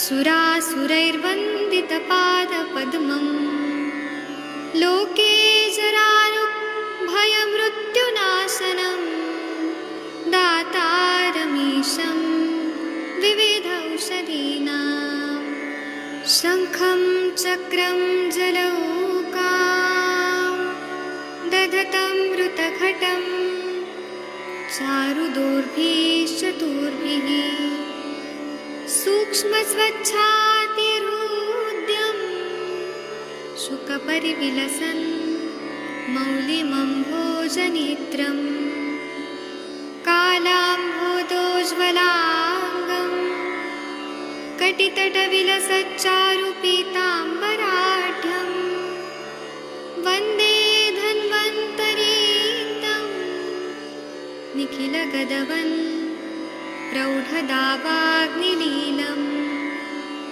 सुरासुरैर्वन्दितपादपद्मं लोके जरारुभयमृत्युनाशनं दातारमीशं विविधौषधीनां शङ्खं चक्रं जलौकां दधतं मृतघटं चारुदोर्भिश्चतुर्भिः सूक्ष्मस्वच्छातिहृद्यं शुकपरिविलसन् मौलिमम्भोजनेत्रं कालाम्भोदोज्ज्वलाङ्गं कटितटविलसच्चारुपीताम्बराढ्यं वन्दे धन्वन्तरीतं निखिलगदवन् प्रौढदावाग्निलीलं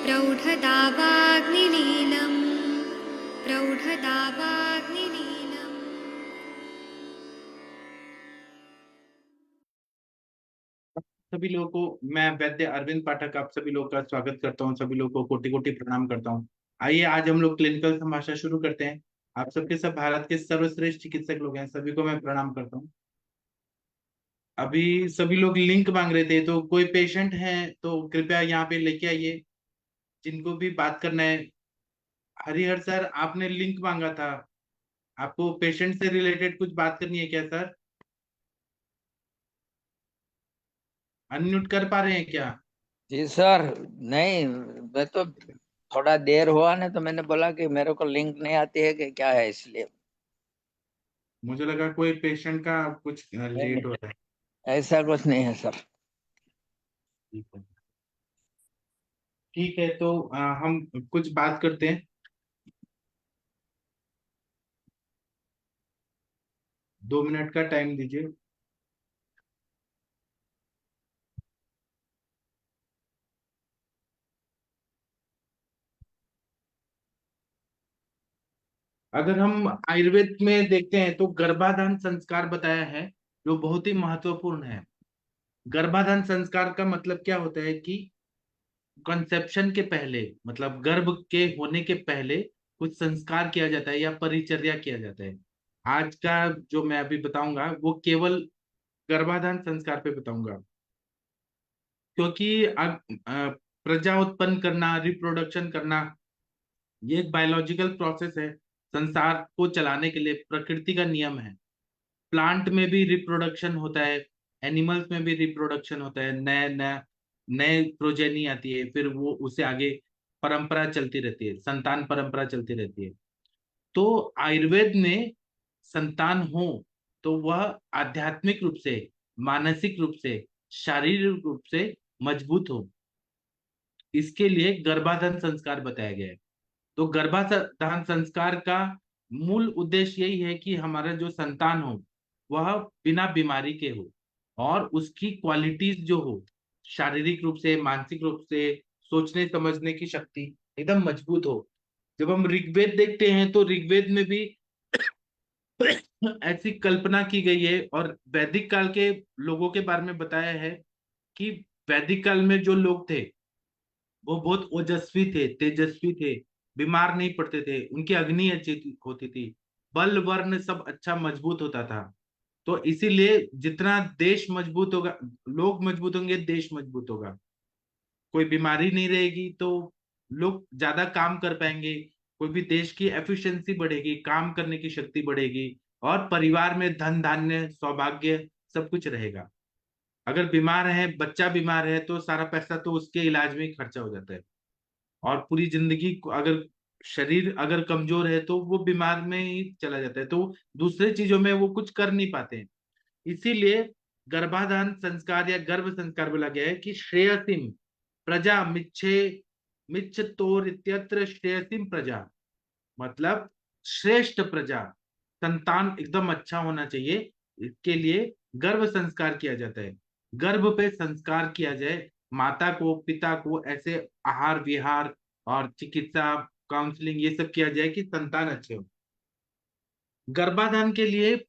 प्रौढदावाग्निलीलं प्रौढदावाग्निलीलम्। सभी लोगों को मैं वैद्य अरविंद पाठक आप सभी लोगों का स्वागत करता हूं। सभी लोगों को कोटि कोटि प्रणाम करता हूं। आइए आज हम लोग क्लिनिकल संभाषण शुरू करते हैं। आप सबके सब भारत के सर्वश्रेष्ठ चिकित्सक लोग हैं, सभी को मैं प्रणाम करता हूं। अभी सभी लोग लिंक मांग रहे थे, तो कोई पेशेंट है तो कृपया यहाँ पे लेके आइए, जिनको भी बात करना है। हरिहर सर, आपने लिंक मांगा था, आपको पेशेंट से रिलेटेड कुछ बात करनी है क्या सर? अनम्यूट कर पा रहे हैं क्या? जी सर, नहीं मैं तो थोड़ा देर हुआ ना, तो मैंने बोला कि मेरे को लिंक नहीं आती है कि क्या है, इसलिए। मुझे लगा कोई पेशेंट का कुछ लेट हो रहा है। ऐसा कुछ नहीं है सर। ठीक है, ठीक है, तो हम कुछ बात करते हैं। 2 मिनट का टाइम दीजिए। अगर हम आयुर्वेद में देखते हैं तो गर्भाधान संस्कार बताया है, जो बहुत ही महत्वपूर्ण है। गर्भाधान संस्कार का मतलब क्या होता है कि कंसेप्शन के पहले, मतलब गर्भ के होने के पहले कुछ संस्कार किया जाता है या परिचर्या किया जाता है। आज का जो मैं अभी बताऊंगा वो केवल गर्भाधान संस्कार पे बताऊंगा, क्योंकि प्रजा उत्पन्न करना, रिप्रोडक्शन करना, ये एक बायोलॉजिकल प्रोसेस है। संसार को चलाने के लिए प्रकृति का नियम है। प्लांट में भी रिप्रोडक्शन होता है, एनिमल्स में भी रिप्रोडक्शन होता है, नए नए नए प्रोजेनी आती है, फिर वो उसे आगे परंपरा चलती रहती है, संतान परंपरा चलती रहती है। तो आयुर्वेद में संतान हो तो वह आध्यात्मिक रूप से, मानसिक रूप से, शारीरिक रूप से मजबूत हो, इसके लिए गर्भाधान संस्कार बताया गया है। तो गर्भाधान संस्कार का मूल उद्देश्य यही है कि हमारा जो संतान हो वह बिना बीमारी के हो, और उसकी क्वालिटीज जो हो, शारीरिक रूप से, मानसिक रूप से, सोचने समझने की शक्ति एकदम मजबूत हो। जब हम ऋग्वेद देखते हैं तो ऋग्वेद में भी ऐसी कल्पना की गई है, और वैदिक काल के लोगों के बारे में बताया है कि वैदिक काल में जो लोग थे वो बहुत ओजस्वी थे, तेजस्वी थे, बीमार नहीं पड़ते थे, उनकी अग्नि अच्छी होती थी, बल वर्ण सब अच्छा मजबूत होता था। तो इसीलिए जितना देश मजबूत होगा, लोग मजबूत होंगे, देश मजबूत होगा। कोई बीमारी नहीं रहेगी तो लोग ज्यादा काम कर पाएंगे, कोई भी देश की एफिशिएंसी बढ़ेगी, काम करने की शक्ति बढ़ेगी, और परिवार में धन धान्य सौभाग्य सब कुछ रहेगा। अगर बीमार है, बच्चा बीमार है, तो सारा पैसा तो उसके इलाज में ही खर्चा हो जाता है, और पूरी जिंदगी अगर शरीर अगर कमजोर है तो वो बीमार में ही चला जाता है, तो दूसरे चीजों में वो कुछ कर नहीं पाते हैं। इसीलिए गर्भाधान संस्कार या गर्भ संस्कार बोला गया है कि श्रेयसिम प्रजा मिच्छे मिच्छतोर इत्यत्र श्रेयसिम प्रजा, मतलब श्रेष्ठ प्रजा, संतान एकदम अच्छा होना चाहिए, इसके लिए गर्भ संस्कार किया जाता है। गर्भ पे संस्कार किया जाए, माता को, पिता को ऐसे आहार विहार और चिकित्सा, काउंसलिंग ये सब किया जाए कि संतान अच्छे हो। गर्भाधान के लिए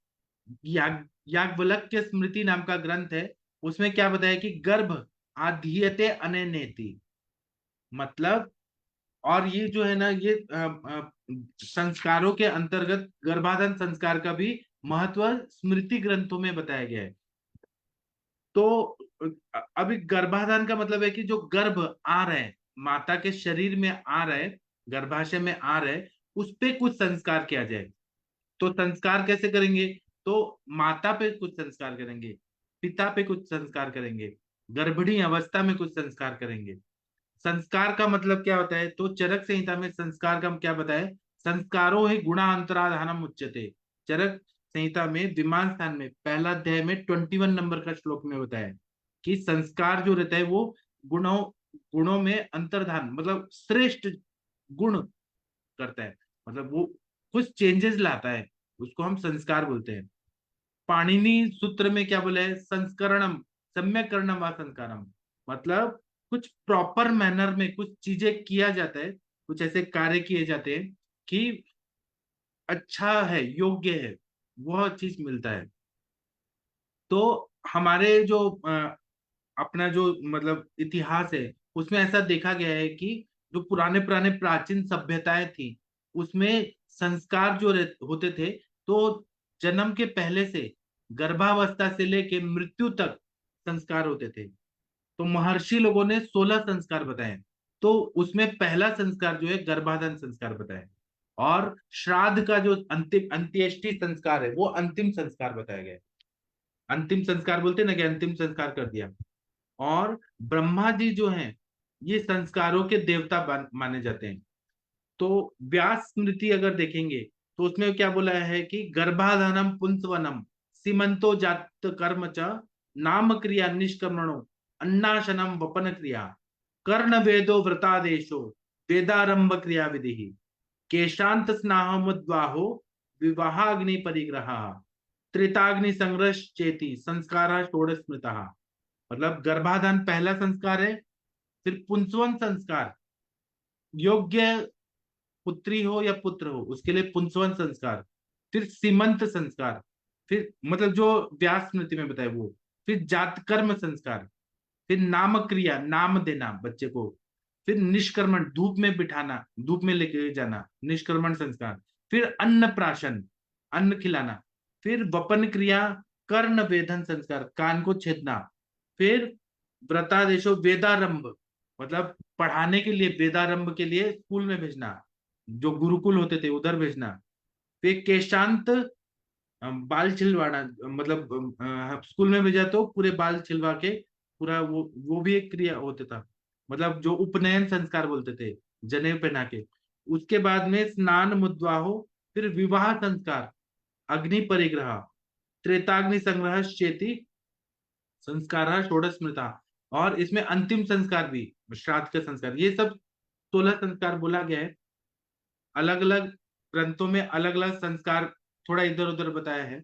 याज्ञवल्क्य स्मृति नाम का ग्रंथ है, उसमें क्या बताया कि गर्भ आधीयते अननेति, मतलब, और ये जो है ना, ये संस्कारों के अंतर्गत गर्भाधान संस्कार का भी महत्व स्मृति ग्रंथों में बताया गया है। तो अभी गर्भाधान का मतलब है कि जो गर्भ आ रहा है, माता के शरीर में आ रहा है, गर्भाशय में आ रहा है, उस पे कुछ संस्कार किया जाए। तो संस्कार कैसे करेंगे? तो माता पे कुछ संस्कार करेंगे, पिता पे कुछ संस्कार करेंगे, गर्भिणी अवस्था में कुछ संस्कार करेंगे। संस्कार का मतलब क्या होता है? तो चरक संहिता में संस्कार का क्या बताया? संस्कारो ही गुणांतराधानम उच्यते। चरक संहिता में विमान स्थान में पहला अध्याय में 21 नंबर का श्लोक में बताया कि संस्कार जो रहता है वो गुणों गुणों में अंतर्धान, मतलब श्रेष्ठ गुण करता है, मतलब वो कुछ चेंजेस लाता है, उसको हम संस्कार बोलते हैं। पाणिनि सूत्र में क्या बोला है? संस्करणम सम्यक करणम व संस्कारम, मतलब कुछ प्रॉपर मैनर में कुछ चीजें किया जाता है, कुछ ऐसे कार्य किए जाते हैं कि अच्छा है, योग्य है, वह चीज मिलता है। तो हमारे जो अपना जो मतलब इतिहास है, उसमें ऐसा देखा गया है कि जो पुराने पुराने प्राचीन सभ्यताएं थी, उसमें संस्कार जो होते थे, तो जन्म के पहले से गर्भावस्था से लेके मृत्यु तक संस्कार होते थे। तो महर्षि लोगों ने 16 संस्कार बताए, तो उसमें पहला संस्कार जो है गर्भाधान संस्कार बताया, और श्राद्ध का जो अंतिम अंत्येष्टि संस्कार है वो अंतिम संस्कार बताया गया है। अंतिम संस्कार बोलते हैं ना, कि अंतिम संस्कार कर दिया। और ब्रह्मा जी जो हैं, ये संस्कारों के देवता माने जाते हैं। तो व्यास स्मृति अगर देखेंगे, तो उसमें क्या बोला है कि गर्भाधानम पुंसवनम सीमंतो जात कर्म च नाम क्रिया निष्कर्मणो अन्नाशनम वपन क्रिया कर्ण वेदो व्रतादेशो वेदारंभ क्रिया विधि केशांत स्नाहमुद्वाहो विवाहाग्नि परिग्रह त्रिताग्नि संग्रह चेति संस्कार षोडश स्मृता। मतलब गर्भाधान पहला संस्कार है, फिर पुंसवन संस्कार, योग्य पुत्री हो या पुत्र हो उसके लिए पुंसवन संस्कार, फिर सीमंत संस्कार, फिर मतलब जो व्यास स्मृति में बताया वो, फिर जातकर्म संस्कार, फिर नाम क्रिया, नाम देना बच्चे को, फिर निष्कर्मण, धूप में बिठाना, धूप में लेके जाना, निष्कर्मण संस्कार, फिर अन्न प्राशन, अन्न खिलाना, फिर वपन क्रिया, कर्ण वेधन संस्कार, कान को छेदना, फिर व्रतादेशो वेदारंभ, मतलब पढ़ाने के लिए, वेदारंभ के लिए स्कूल में भेजना, जो गुरुकुल होते थे उधर भेजना, फिर केशांत बाल छिलवाना, मतलब स्कूल में भेजा तो पूरे बाल छिलवा के पूरा वो भी एक क्रिया होता था, मतलब जो उपनयन संस्कार बोलते थे, जनेऊ पहना के। उसके बाद में स्नान मुद्वाहो, फिर विवाह संस्कार, अग्नि परिग्रह, त्रेताग्नि संग्रह चेति संस्कार षोडश स्मृता, और इसमें अंतिम संस्कार भी श्राद्ध का संस्कार। ये सब 16 संस्कार बोला गया है। अलग अलग ग्रंथों में अलग अलग संस्कार थोड़ा इधर उधर बताया है।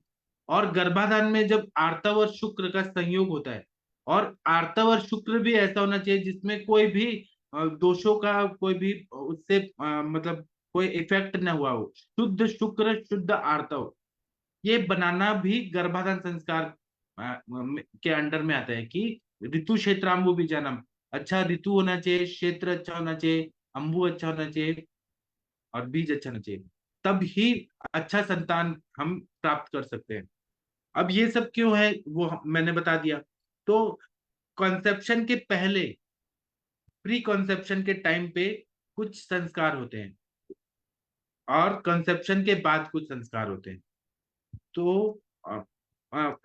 और गर्भाधान में जब आर्तव और शुक्र का संयोग होता है, और आर्तव और शुक्र भी ऐसा होना चाहिए जिसमें कोई भी दोषों का कोई भी उससे मतलब कोई इफेक्ट न हुआ हो, शुद्ध शुक्र शुद्ध आर्तव, ये बनाना भी गर्भाधान संस्कार के अंडर में आता है। कि ऋतु क्षेत्राम्बु बीजानम, अच्छा ऋतु होना चाहिए, क्षेत्र अच्छा होना चाहिए, अंबु अच्छा होना चाहिए, और बीज अच्छा होना चाहिए, तब ही अच्छा संतान हम प्राप्त कर सकते हैं। अब ये सब क्यों है वो मैंने बता दिया। तो कॉन्सेप्शन के पहले, प्री कॉन्सेप्शन के टाइम पे कुछ संस्कार होते हैं, और कंसेप्शन के बाद कुछ संस्कार होते हैं। तो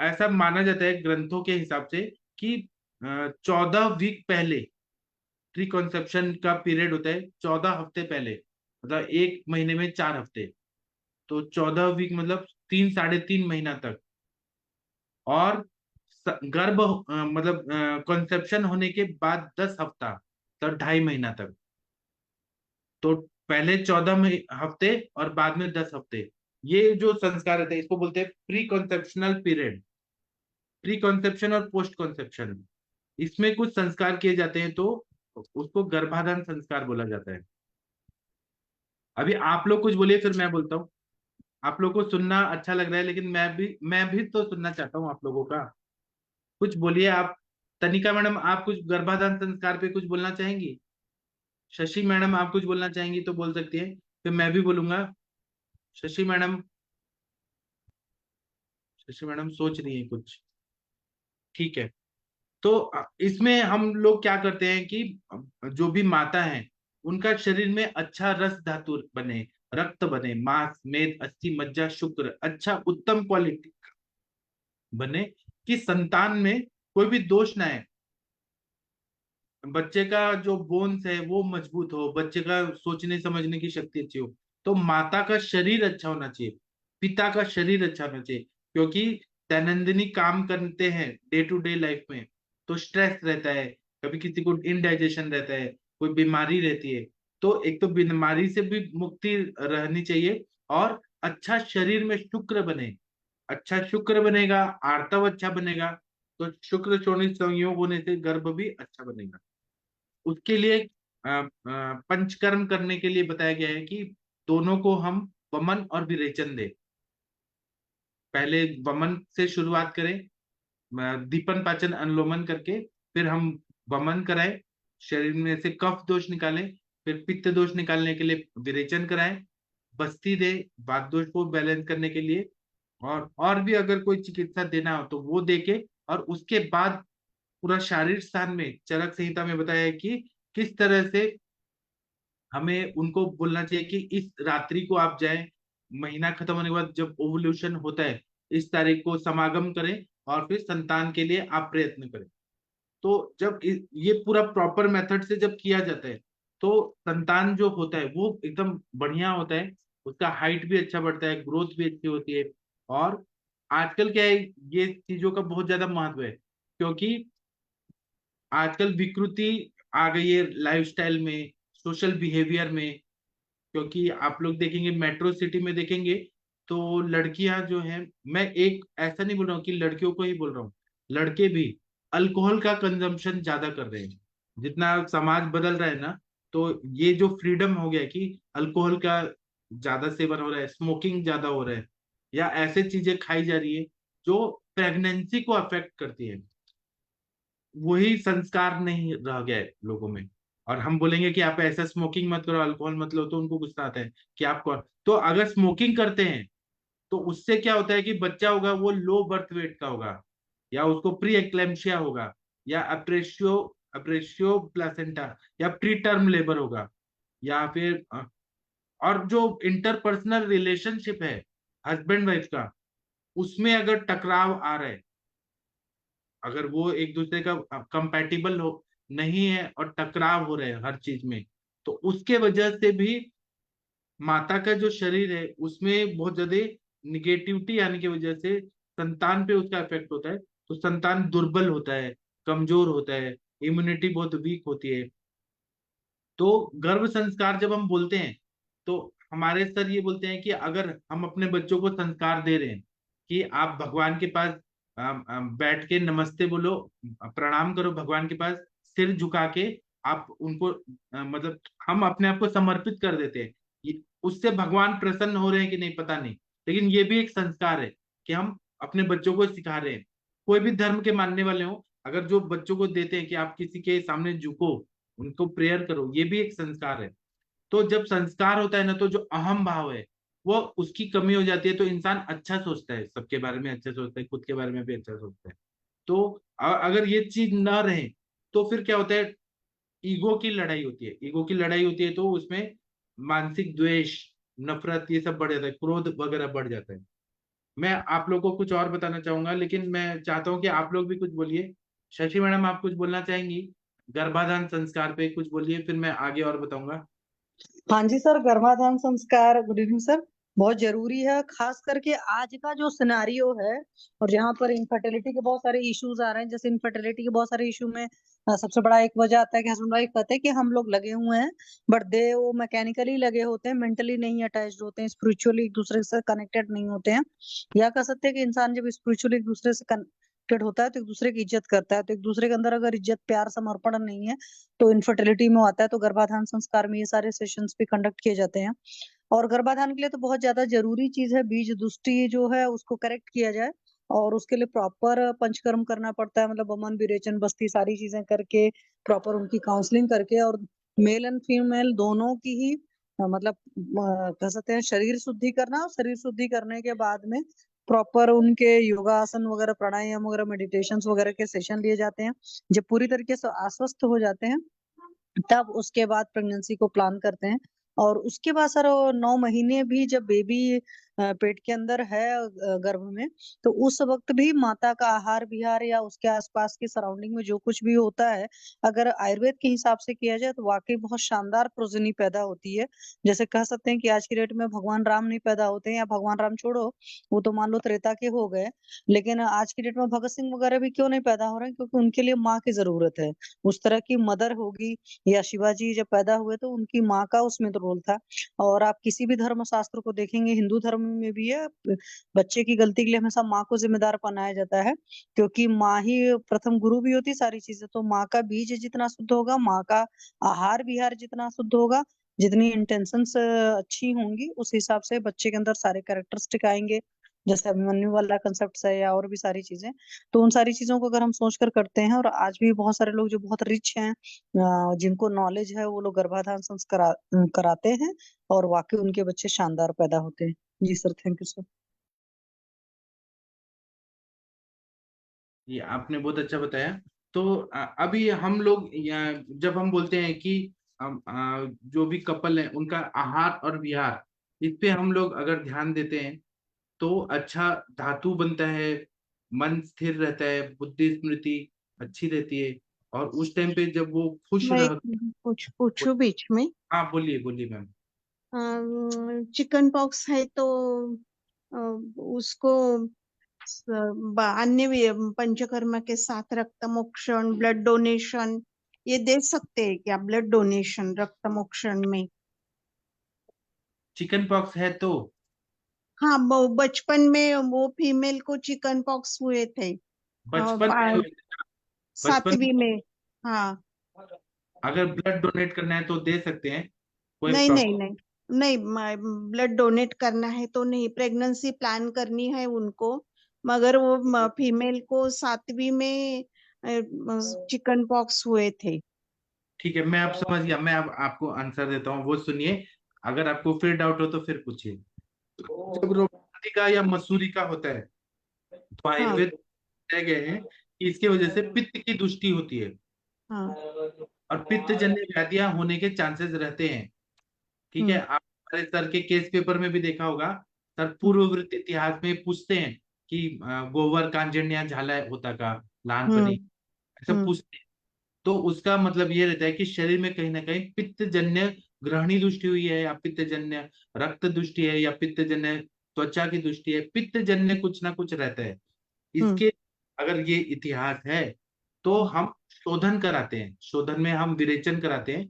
ऐसा माना जाता है ग्रंथों के हिसाब से कि 14 वीक पहले, प्री कॉन्सेप्शन का पीरियड होता है 14 हफ्ते पहले, मतलब 1 महीने में 4 हफ्ते, तो 14 वीक मतलब 3 साढ़े 3 महीना तक। और गर्भ मतलब कंसेप्शन होने के बाद 10 हफ्ता, तो 2.5 महीना तक। तो पहले 14 हफ्ते और बाद में 10 हफ्ते, ये जो संस्कार रहते हैं इसको बोलते हैं pre conceptional period. Pre conception और पोस्ट कॉन्सेप्शन, इसमें कुछ संस्कार किए जाते हैं, तो उसको गर्भाधान संस्कार बोला जाता है। अभी आप लोग कुछ बोलिए, फिर मैं बोलता हूँ। आप लोग को सुनना अच्छा लग रहा है, लेकिन मैं भी तो सुनना चाहता हूँ आप लोगों का। कुछ बोलिए आप। तनिका मैडम, आप कुछ गर्भाधान संस्कार पे कुछ बोलना चाहेंगी? शशि मैडम आप कुछ बोलना चाहेंगी तो बोल सकती है, फिर मैं भी बोलूंगा। शशि मैडम, शशि मैडम सोच रही है कुछ। ठीक है। तो इसमें हम लोग क्या करते हैं कि जो भी माता है उनका शरीर में अच्छा रस धातु बने, रक्त बने, मांस मेद अस्थि मज्जा शुक्र अच्छा उत्तम क्वालिटी बने, कि संतान में कोई भी दोष ना आए, बच्चे का जो बोन्स है वो मजबूत हो, बच्चे का सोचने समझने की शक्ति अच्छी हो। तो माता का शरीर अच्छा होना चाहिए, पिता का शरीर अच्छा होना चाहिए, क्योंकि दैनंदिनी काम करते हैं डे टू डे लाइफ में, तो स्ट्रेस रहता है, कभी किसी को इनडाइजेशन रहता है, कोई बीमारी रहती है। तो एक तो बीमारी से भी मुक्ति रहनी चाहिए, और अच्छा शरीर में शुक्र बने, अच्छा शुक्र बनेगा, आर्तव अच्छा बनेगा, तो शुक्र शोणित संयोग होने से गर्भ भी अच्छा बनेगा। उसके लिए पंचकर्म करने के लिए बताया गया है कि दोनों को हम वमन और विरेचन दे। पहले वमन से शुरुआत करें, दीपन पाचन अनुलोमन करके, फिर हम वमन कराएं, शरीर में से कफ दोष निकालें, फिर पित्त दोष निकालने के लिए विरेचन कराएं, बस्ती दे वात दोष को बैलेंस करने के लिए, और भी अगर कोई चिकित्सा देना हो तो वो देके, और उसके बाद पूरा शारीर स्थान में चरक संहिता में बताया है कि किस तरह से हमें उनको बोलना चाहिए कि इस रात्रि को आप जाएं, महीना खत्म होने के बाद जब ओवुलेशन होता है इस तारीख को समागम करें, और फिर संतान के लिए आप प्रयत्न करें। तो जब ये पूरा प्रॉपर मेथड से जब किया जाता है तो संतान जो होता है वो एकदम बढ़िया होता है, उसका हाइट भी अच्छा बढ़ता है, ग्रोथ भी अच्छी होती है। और आजकल क्या है, ये चीजों का बहुत ज्यादा महत्व है, क्योंकि आजकल विकृति आ गई है लाइफस्टाइल में, सोशल बिहेवियर में। क्योंकि आप लोग देखेंगे मेट्रो सिटी में देखेंगे तो लड़कियां जो हैं, मैं एक ऐसा नहीं बोल रहा हूँ कि लड़कियों को ही बोल रहा हूँ, लड़के भी अल्कोहल का कंजम्पशन ज्यादा कर रहे हैं। जितना समाज बदल रहा है ना, तो ये जो फ्रीडम हो गया कि अल्कोहल का ज्यादा सेवन हो रहा है, स्मोकिंग ज्यादा हो रहा है, या ऐसे चीजें खाई जा रही है जो प्रेगनेंसी को अफेक्ट करती है, वही संस्कार नहीं रह गया है लोगों में। और हम बोलेंगे कि आप ऐसा स्मोकिंग मत करो, अल्कोहल मत लो, तो उनको गुस्सा आता है कि आपको। तो अगर स्मोकिंग करते हैं तो उससे क्या होता है कि बच्चा होगा वो लो बर्थ वेट का होगा, या उसको प्री एक्लेम्शिया होगा, या अप्रेशियो अप्रेशियो प्लासेंटा, या प्री टर्म लेबर होगा, या फिर और जो इंटरपर्सनल रिलेशनशिप है हस्बैंड वाइफ का, उसमें अगर टकराव आ रहा है, अगर वो एक दूसरे का कंपैटिबल हो नहीं है और टकराव हो रहे हैं हर चीज में, तो उसके वजह से भी माता का जो शरीर है उसमें बहुत ज्यादा निगेटिविटी आने की वजह से संतान पे उसका इफेक्ट होता है, तो संतान दुर्बल होता है, कमजोर होता है, इम्यूनिटी बहुत वीक होती है। तो गर्भ संस्कार जब हम बोलते हैं तो हमारे सर ये बोलते हैं कि अगर हम अपने बच्चों को संस्कार दे रहे हैं कि आप भगवान के पास बैठ के नमस्ते बोलो, प्रणाम करो भगवान के पास, सिर झुका के आप उनको मतलब हम अपने आप को समर्पित कर देते हैं, उससे भगवान प्रसन्न हो रहे हैं कि नहीं पता नहीं, लेकिन ये भी एक संस्कार है कि हम अपने बच्चों को सिखा रहे हैं। कोई भी धर्म के मानने वाले हो, अगर जो बच्चों को देते हैं कि आप किसी के सामने झुको, उनको प्रेयर करो, ये भी एक संस्कार है। तो जब संस्कार होता है ना, तो जो अहम भाव है वो उसकी कमी हो जाती है, तो इंसान अच्छा सोचता है, सबके बारे में अच्छा सोचता है, खुद के बारे में भी अच्छा सोचता है। तो अगर ये चीज ना रहे तो फिर क्या होता है, ईगो की लड़ाई होती है, ईगो की लड़ाई होती है, तो उसमें मानसिक द्वेष, नफरत, ये सब बढ़ जाता है, क्रोध वगैरह बढ़ जाता है। मैं आप लोगों को कुछ और बताना चाहूंगा, लेकिन मैं चाहता हूँ कि आप लोग भी कुछ बोलिए। शशि मैडम आप कुछ बोलना चाहेंगी, गर्भाधान संस्कार पे कुछ बोलिए, फिर मैं आगे और बताऊंगा। हाँ जी सर, गर्भाधान संस्कार गुड इवनिंग सर, बहुत जरूरी है, खास करके आज का जो सिनारियो है और जहाँ पर इनफर्टिलिटी के बहुत सारे इश्यूज आ रहे हैं। जैसे इनफर्टिलिटी के बहुत सारे इशू में सबसे बड़ा एक वजह आता है कि हस्बैंड वाइफ कहते हैं कि हम लोग लगे हुए हैं, बट दे वो मैकेनिकली लगे होते हैं, मेंटली नहीं अटैच्ड होते हैं, स्पिरिचुअली एक दूसरे से कनेक्टेड नहीं होते हैं। या कह सकते हैं कि इंसान जब स्पिरिचुअली एक दूसरे से कनेक्टेड होता है तो एक दूसरे की इज्जत करता है, तो एक दूसरे के अंदर अगर इज्जत प्यार समर्पण नहीं है तो इनफर्टिलिटी में आता है। तो गर्भाधान संस्कार में ये सारे सेशंस भी कंडक्ट किए जाते हैं, और गर्भाधान के लिए तो बहुत ज्यादा जरूरी चीज है बीज दृष्टि जो है उसको करेक्ट किया जाए, और उसके लिए प्रॉपर पंचकर्म करना पड़ता है, मतलब वमन विरेचन बस्ती सारी चीजें करके प्रॉपर उनकी काउंसलिंग करके, और मेल एंड फीमेल दोनों की ही मतलब कह सकते हैं शरीर शुद्धि करना, और शरीर शुद्धि करने के बाद में प्रॉपर उनके योगासन वगैरह, प्राणायाम वगैरह, मेडिटेशन वगैरह के सेशन लिए जाते हैं। जब पूरी तरीके से आश्वस्त हो जाते हैं तब उसके बाद प्रेगनेंसी को प्लान करते हैं। और उसके बाद सर 9 महीने भी जब बेबी पेट के अंदर है, गर्भ में, तो उस वक्त भी माता का आहार विहार या उसके आसपास की सराउंडिंग में जो कुछ भी होता है, अगर आयुर्वेद के हिसाब से किया जाए तो वाकई बहुत शानदार प्रोजनी पैदा होती है। जैसे कह सकते हैं कि आज की डेट में भगवान राम नहीं पैदा होते हैं, या भगवान राम छोड़ो, वो तो मान लो त्रेता के हो गए, लेकिन आज की डेट में भगत सिंह वगैरह भी क्यों नहीं पैदा हो रहे हैं? क्योंकि उनके लिए माँ की जरूरत है। उस तरह की मदर होगी। या शिवाजी जब पैदा हुए तो उनकी माँ का उसमें तो रोल था। और आप किसी भी धर्म शास्त्र को देखेंगे, हिंदू धर्म में भी है, बच्चे की गलती के लिए हमेशा माँ को जिम्मेदार बनाया जाता है, क्योंकि माँ ही प्रथम गुरु भी होती है सारी चीजें। तो माँ का बीज जितना शुद्ध होगा, माँ का आहार विहार जितना शुद्ध होगा, जितनी इंटेंशंस अच्छी होंगी, उस हिसाब से बच्चे के अंदर सारे कैरेक्टरिस्टिक आएंगे। जैसे अभिमन्यु वाला कंसेप्ट है, या और भी सारी चीजें। तो उन सारी चीजों को अगर हम सोचकर करते हैं, और आज भी बहुत सारे लोग जो बहुत रिच हैं, जिनको नॉलेज है, वो लोग गर्भाधान संस्कार कराते हैं, और वाकई उनके बच्चे शानदार पैदा होते हैं। जी सर, थैंक यू सर। ये आपने बहुत अच्छा बताया। तो अभी हम लोग जब हम बोलते हैं कि जो भी कपल है उनका आहार और विहार, इस पे हम लोग अगर ध्यान देते हैं तो अच्छा धातु बनता है, मन स्थिर रहता है, बुद्धि स्मृति अच्छी रहती है। और उस टाइम पे जब वो खुश मैं रह। कुछ पूछू बीच में? हाँ, बोलिए बोलिए मैम। चिकन पॉक्स है तो अ, उसको अन्य पंचकर्म के साथ रक्त मोक्षण, ब्लड डोनेशन ये दे सकते हैं क्या? ब्लड डोनेशन रक्त मोक्षण में? चिकन पॉक्स है तो हाँ, बचपन में वो फीमेल को चिकन पॉक्स हुए थे, बचपन में, बचपन 7वीं में। हाँ, अगर ब्लड डोनेट करना है तो दे सकते हैं, कोई नहीं नहीं प्रॉब्लम। नहीं नहीं, ब्लड डोनेट करना है तो नहीं, प्रेगनेंसी प्लान करनी है उनको, मगर वो फीमेल को 7वीं में चिकन पॉक्स हुए थे। ठीक है, मैं अब समझ गया। मैं अब आपको आंसर देता हूँ, वो सुनिए। अगर आपको फिर डाउट हो तो फिर पूछिए। जब रोटी का या मसूरी का होता है तो हाँ आयुर्वेद कह गए हैं कि इसकी वजह से पित्त की दुष्टि होती है, हाँ। और पित्त जन्य व्याधियां होने के चांसेस रहते हैं। ठीक है, हम्म आप हमारे सर के केस पेपर में भी देखा होगा। सर हम्म पूर्ववृत्त इतिहास में पूछते हैं कि गोवर कांजण्या झाला होता का हम्म लहानपणी, ऐसा हम्म पूछते हैं। तो उसका मतलब ये रहता है कि शरीर में कहीं ना कहीं पित्तजन्य ग्रहणी दृष्टि हुई है, या पित्तजन्य रक्त दृष्टि है, या पित्तजन्य त्वचा की दृष्टि है, पित्तजन्य कुछ ना कुछ रहता है। हम्म इसके अगर ये इतिहास है तो हम्म हम शोधन कराते हैं, शोधन में हम विरेचन कराते हैं।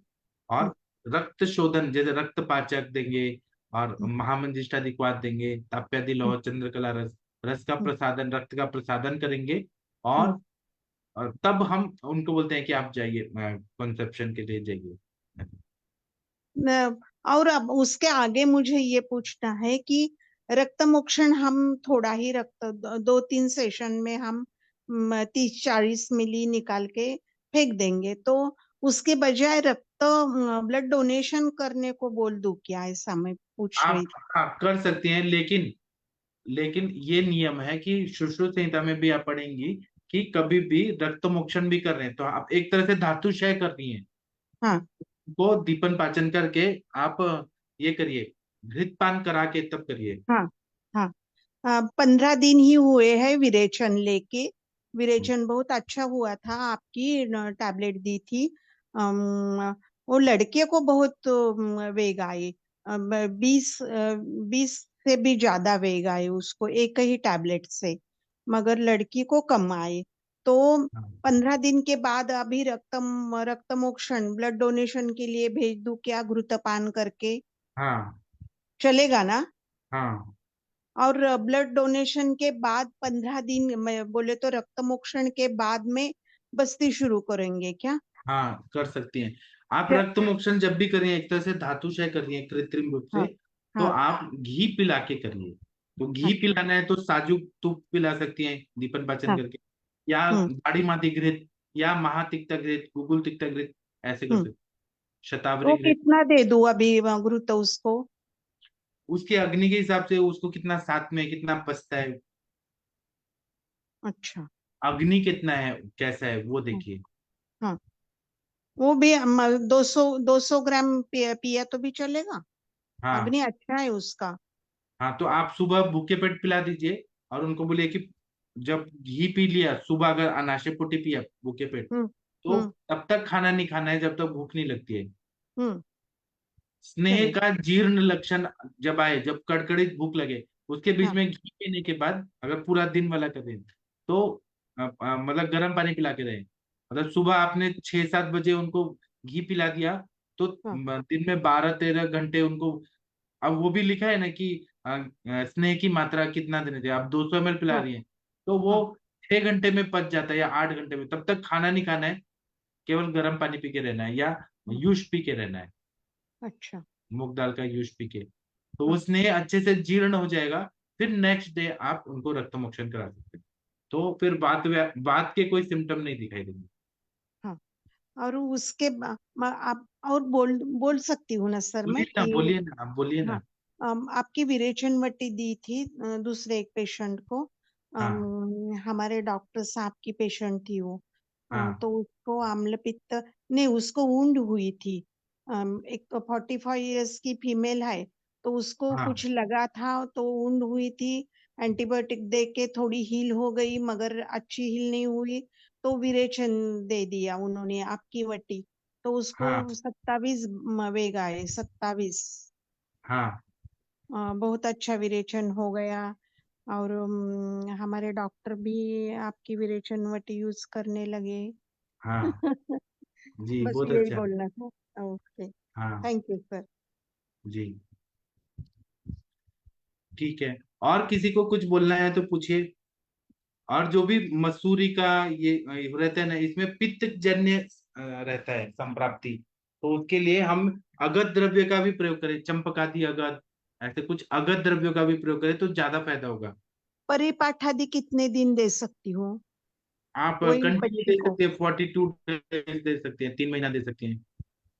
हम्म और रक्त शोधन जैसे रक्त पाचक देंगे, और हम्म महामंजिष्टादिक्वात देंगे, ताप्यादि लौह चंद्रकला रस, रस का हम्म प्रसादन, रक्त का प्रसादन करेंगे। हम्म और तब हम उनको बोलते हैं कि आप जाइए, कंसेप्शन के लिए जाइए। और अब उसके आगे मुझे ये पूछना है कि रक्त मोक्षण हम थोड़ा ही रक्त 2-3 सेशन में हम 30-40 मिली निकाल के फेंक देंगे, तो उसके बजाय रक्त ब्लड डोनेशन करने को बोल दूं क्या? ऐसा मैं पूछ आप रही थी। हाँ, कर सकती हैं, लेकिन ये नियम है कि सुश्रुत संहिता में भी आप पढ़ेंगी कि कभी भी रक्त मोक्षण भी कर रहे हैं तो आप एक तरह से धातु क्षय कर रही हैं। हाँ वो दीपन पाचन करके आप ये करिए, घृतपान करा के तब करिए। हाँ हाँ। 15 दिन ही हुए हैं विरेचन लेके। विरेचन बहुत अच्छा हुआ था, आपकी टैबलेट दी थी। वो लड़के को बहुत वेग आए, 20 से भी ज्यादा वेग आए उसको एक ही टैबलेट से, मगर लड़की को कम आए। तो 15 दिन के बाद अभी रक्त मोक्षण ब्लड डोनेशन के लिए भेज दूं क्या, घृतपान करके? हाँ चलेगा ना? हाँ और ब्लड डोनेशन के बाद 15 दिन में बोले तो रक्त मोक्षण के बाद में बस्ती शुरू करेंगे क्या? हाँ, कर सकती हैं। आप क्या? रक्त मोक्षण जब भी करिए, एक तरह से धातु क्षय करिए कृत्रिम रूप से, हाँ तो हाँ। आप घी पिला के करिए। तो घी अच्छा। पिलाना है तो साजुक तुप पिला सकती हैं दीपन पाचन हाँ। करके, या हम्म बाड़ी माती घृत, या महातिक्ता घृत, गुगुल तिक्ता घृत, ऐसे कर हम्म सकते शतावरी तो ग्रह। कितना दे दूं अभी घृत उसको? उसके अग्नि के हिसाब से उसको कितना साथ में कितना पचता है, अच्छा। अग्नि कितना है कैसा है वो हाँ, देखिए। हाँ। वो भी 200 ग्राम पिया तो भी चलेगा? हाँ अग्नि अच्छा है उसका? हाँ, तो आप सुबह भूखे पेट पिला दीजिए और उनको बोलिए कि जब घी पी लिया सुबह, अगर अनाशे पुटी पिया भूखे पेट, हम्म। तो हम्म। तब तक खाना नहीं खाना है जब तक भूख नहीं लगती है। हम्म। स्नेह चलिए। का जीर्ण लक्षण जब आए, जब कड़कड़ित भूख लगे, उसके बीच हाँ। में घी पीने के बाद अगर पूरा दिन वाला कर दें तो मतलब गर्म पानी पिला के रहे। मतलब सुबह आपने 6-7 बजे उनको घी पिला दिया तो हाँ। दिन में 12-13 घंटे उनको, अब वो भी लिखा है ना कि स्नेह की मात्रा कितना देने थे, आप 200 ml पिला हाँ। रही हैं तो वो हाँ। 6 घंटे में पच जाता है या 8 घंटे में, तब तक खाना नहीं खाना है, केवल गर्म पानी पी के रहना है या हाँ। यूश पी के रहना है, अच्छा। मूंग दाल का यूज पी के। तो वो हाँ। स्नेह अच्छे से जीर्ण हो जाएगा, फिर नेक्स्ट डे आप उनको रक्त मोक्षण करा सकते हैं, तो फिर बात के कोई सिम्टम नहीं दिखाई देंगे। हाँ। और उसके आप और बोल सकती हूँ ना सर मैं कि बोलिए ना, आप बोलिए हाँ, ना। आपकी विरेचन वट्टी दी थी दूसरे एक पेशेंट को। हाँ हमारे डॉक्टर साहब की पेशेंट थी वो। हाँ तो उसको आम्ल पित्त नहीं, उसको वुंड हुई थी। एक 45 इयर्स की फीमेल है, तो उसको हाँ कुछ लगा था तो वुंड हुई थी। एंटीबायोटिक दे के थोड़ी हील हो गई, मगर अच्छी हील नहीं हुई, तो विरेचन दे दिया उन्होंने आपकी वट्टी। तो उसको हाँ 27 वेग आए, 27। हाँ बहुत अच्छा विरेचन हो गया। और हमारे डॉक्टर भी आपकी विरेचन वटी यूज करने लगे। हाँ जी, बस बहुत यही अच्छा। बोलना था। ओके, हाँ थैंक यू सर। जी, ठीक है। और किसी को कुछ बोलना है तो पूछिए। और जो भी मसूरी का ये रहता है ना, इसमें पित्त जन्य रहता है संप्राप्ति, तो उसके लिए हम अगध द्रव्य का भी प्रयोग करें, चंपकादि अगध, ऐसे कुछ अगध द्रव्यों का भी प्रयोग करें तो ज्यादा फायदा होगा। परिपाठादि कितने दिन दे सकती हूँ आप वही कंटिन्यू बच्ची दे को? सकते हैं, 42 डेज दे सकते हैं, 3 महीना दे सकते हैं।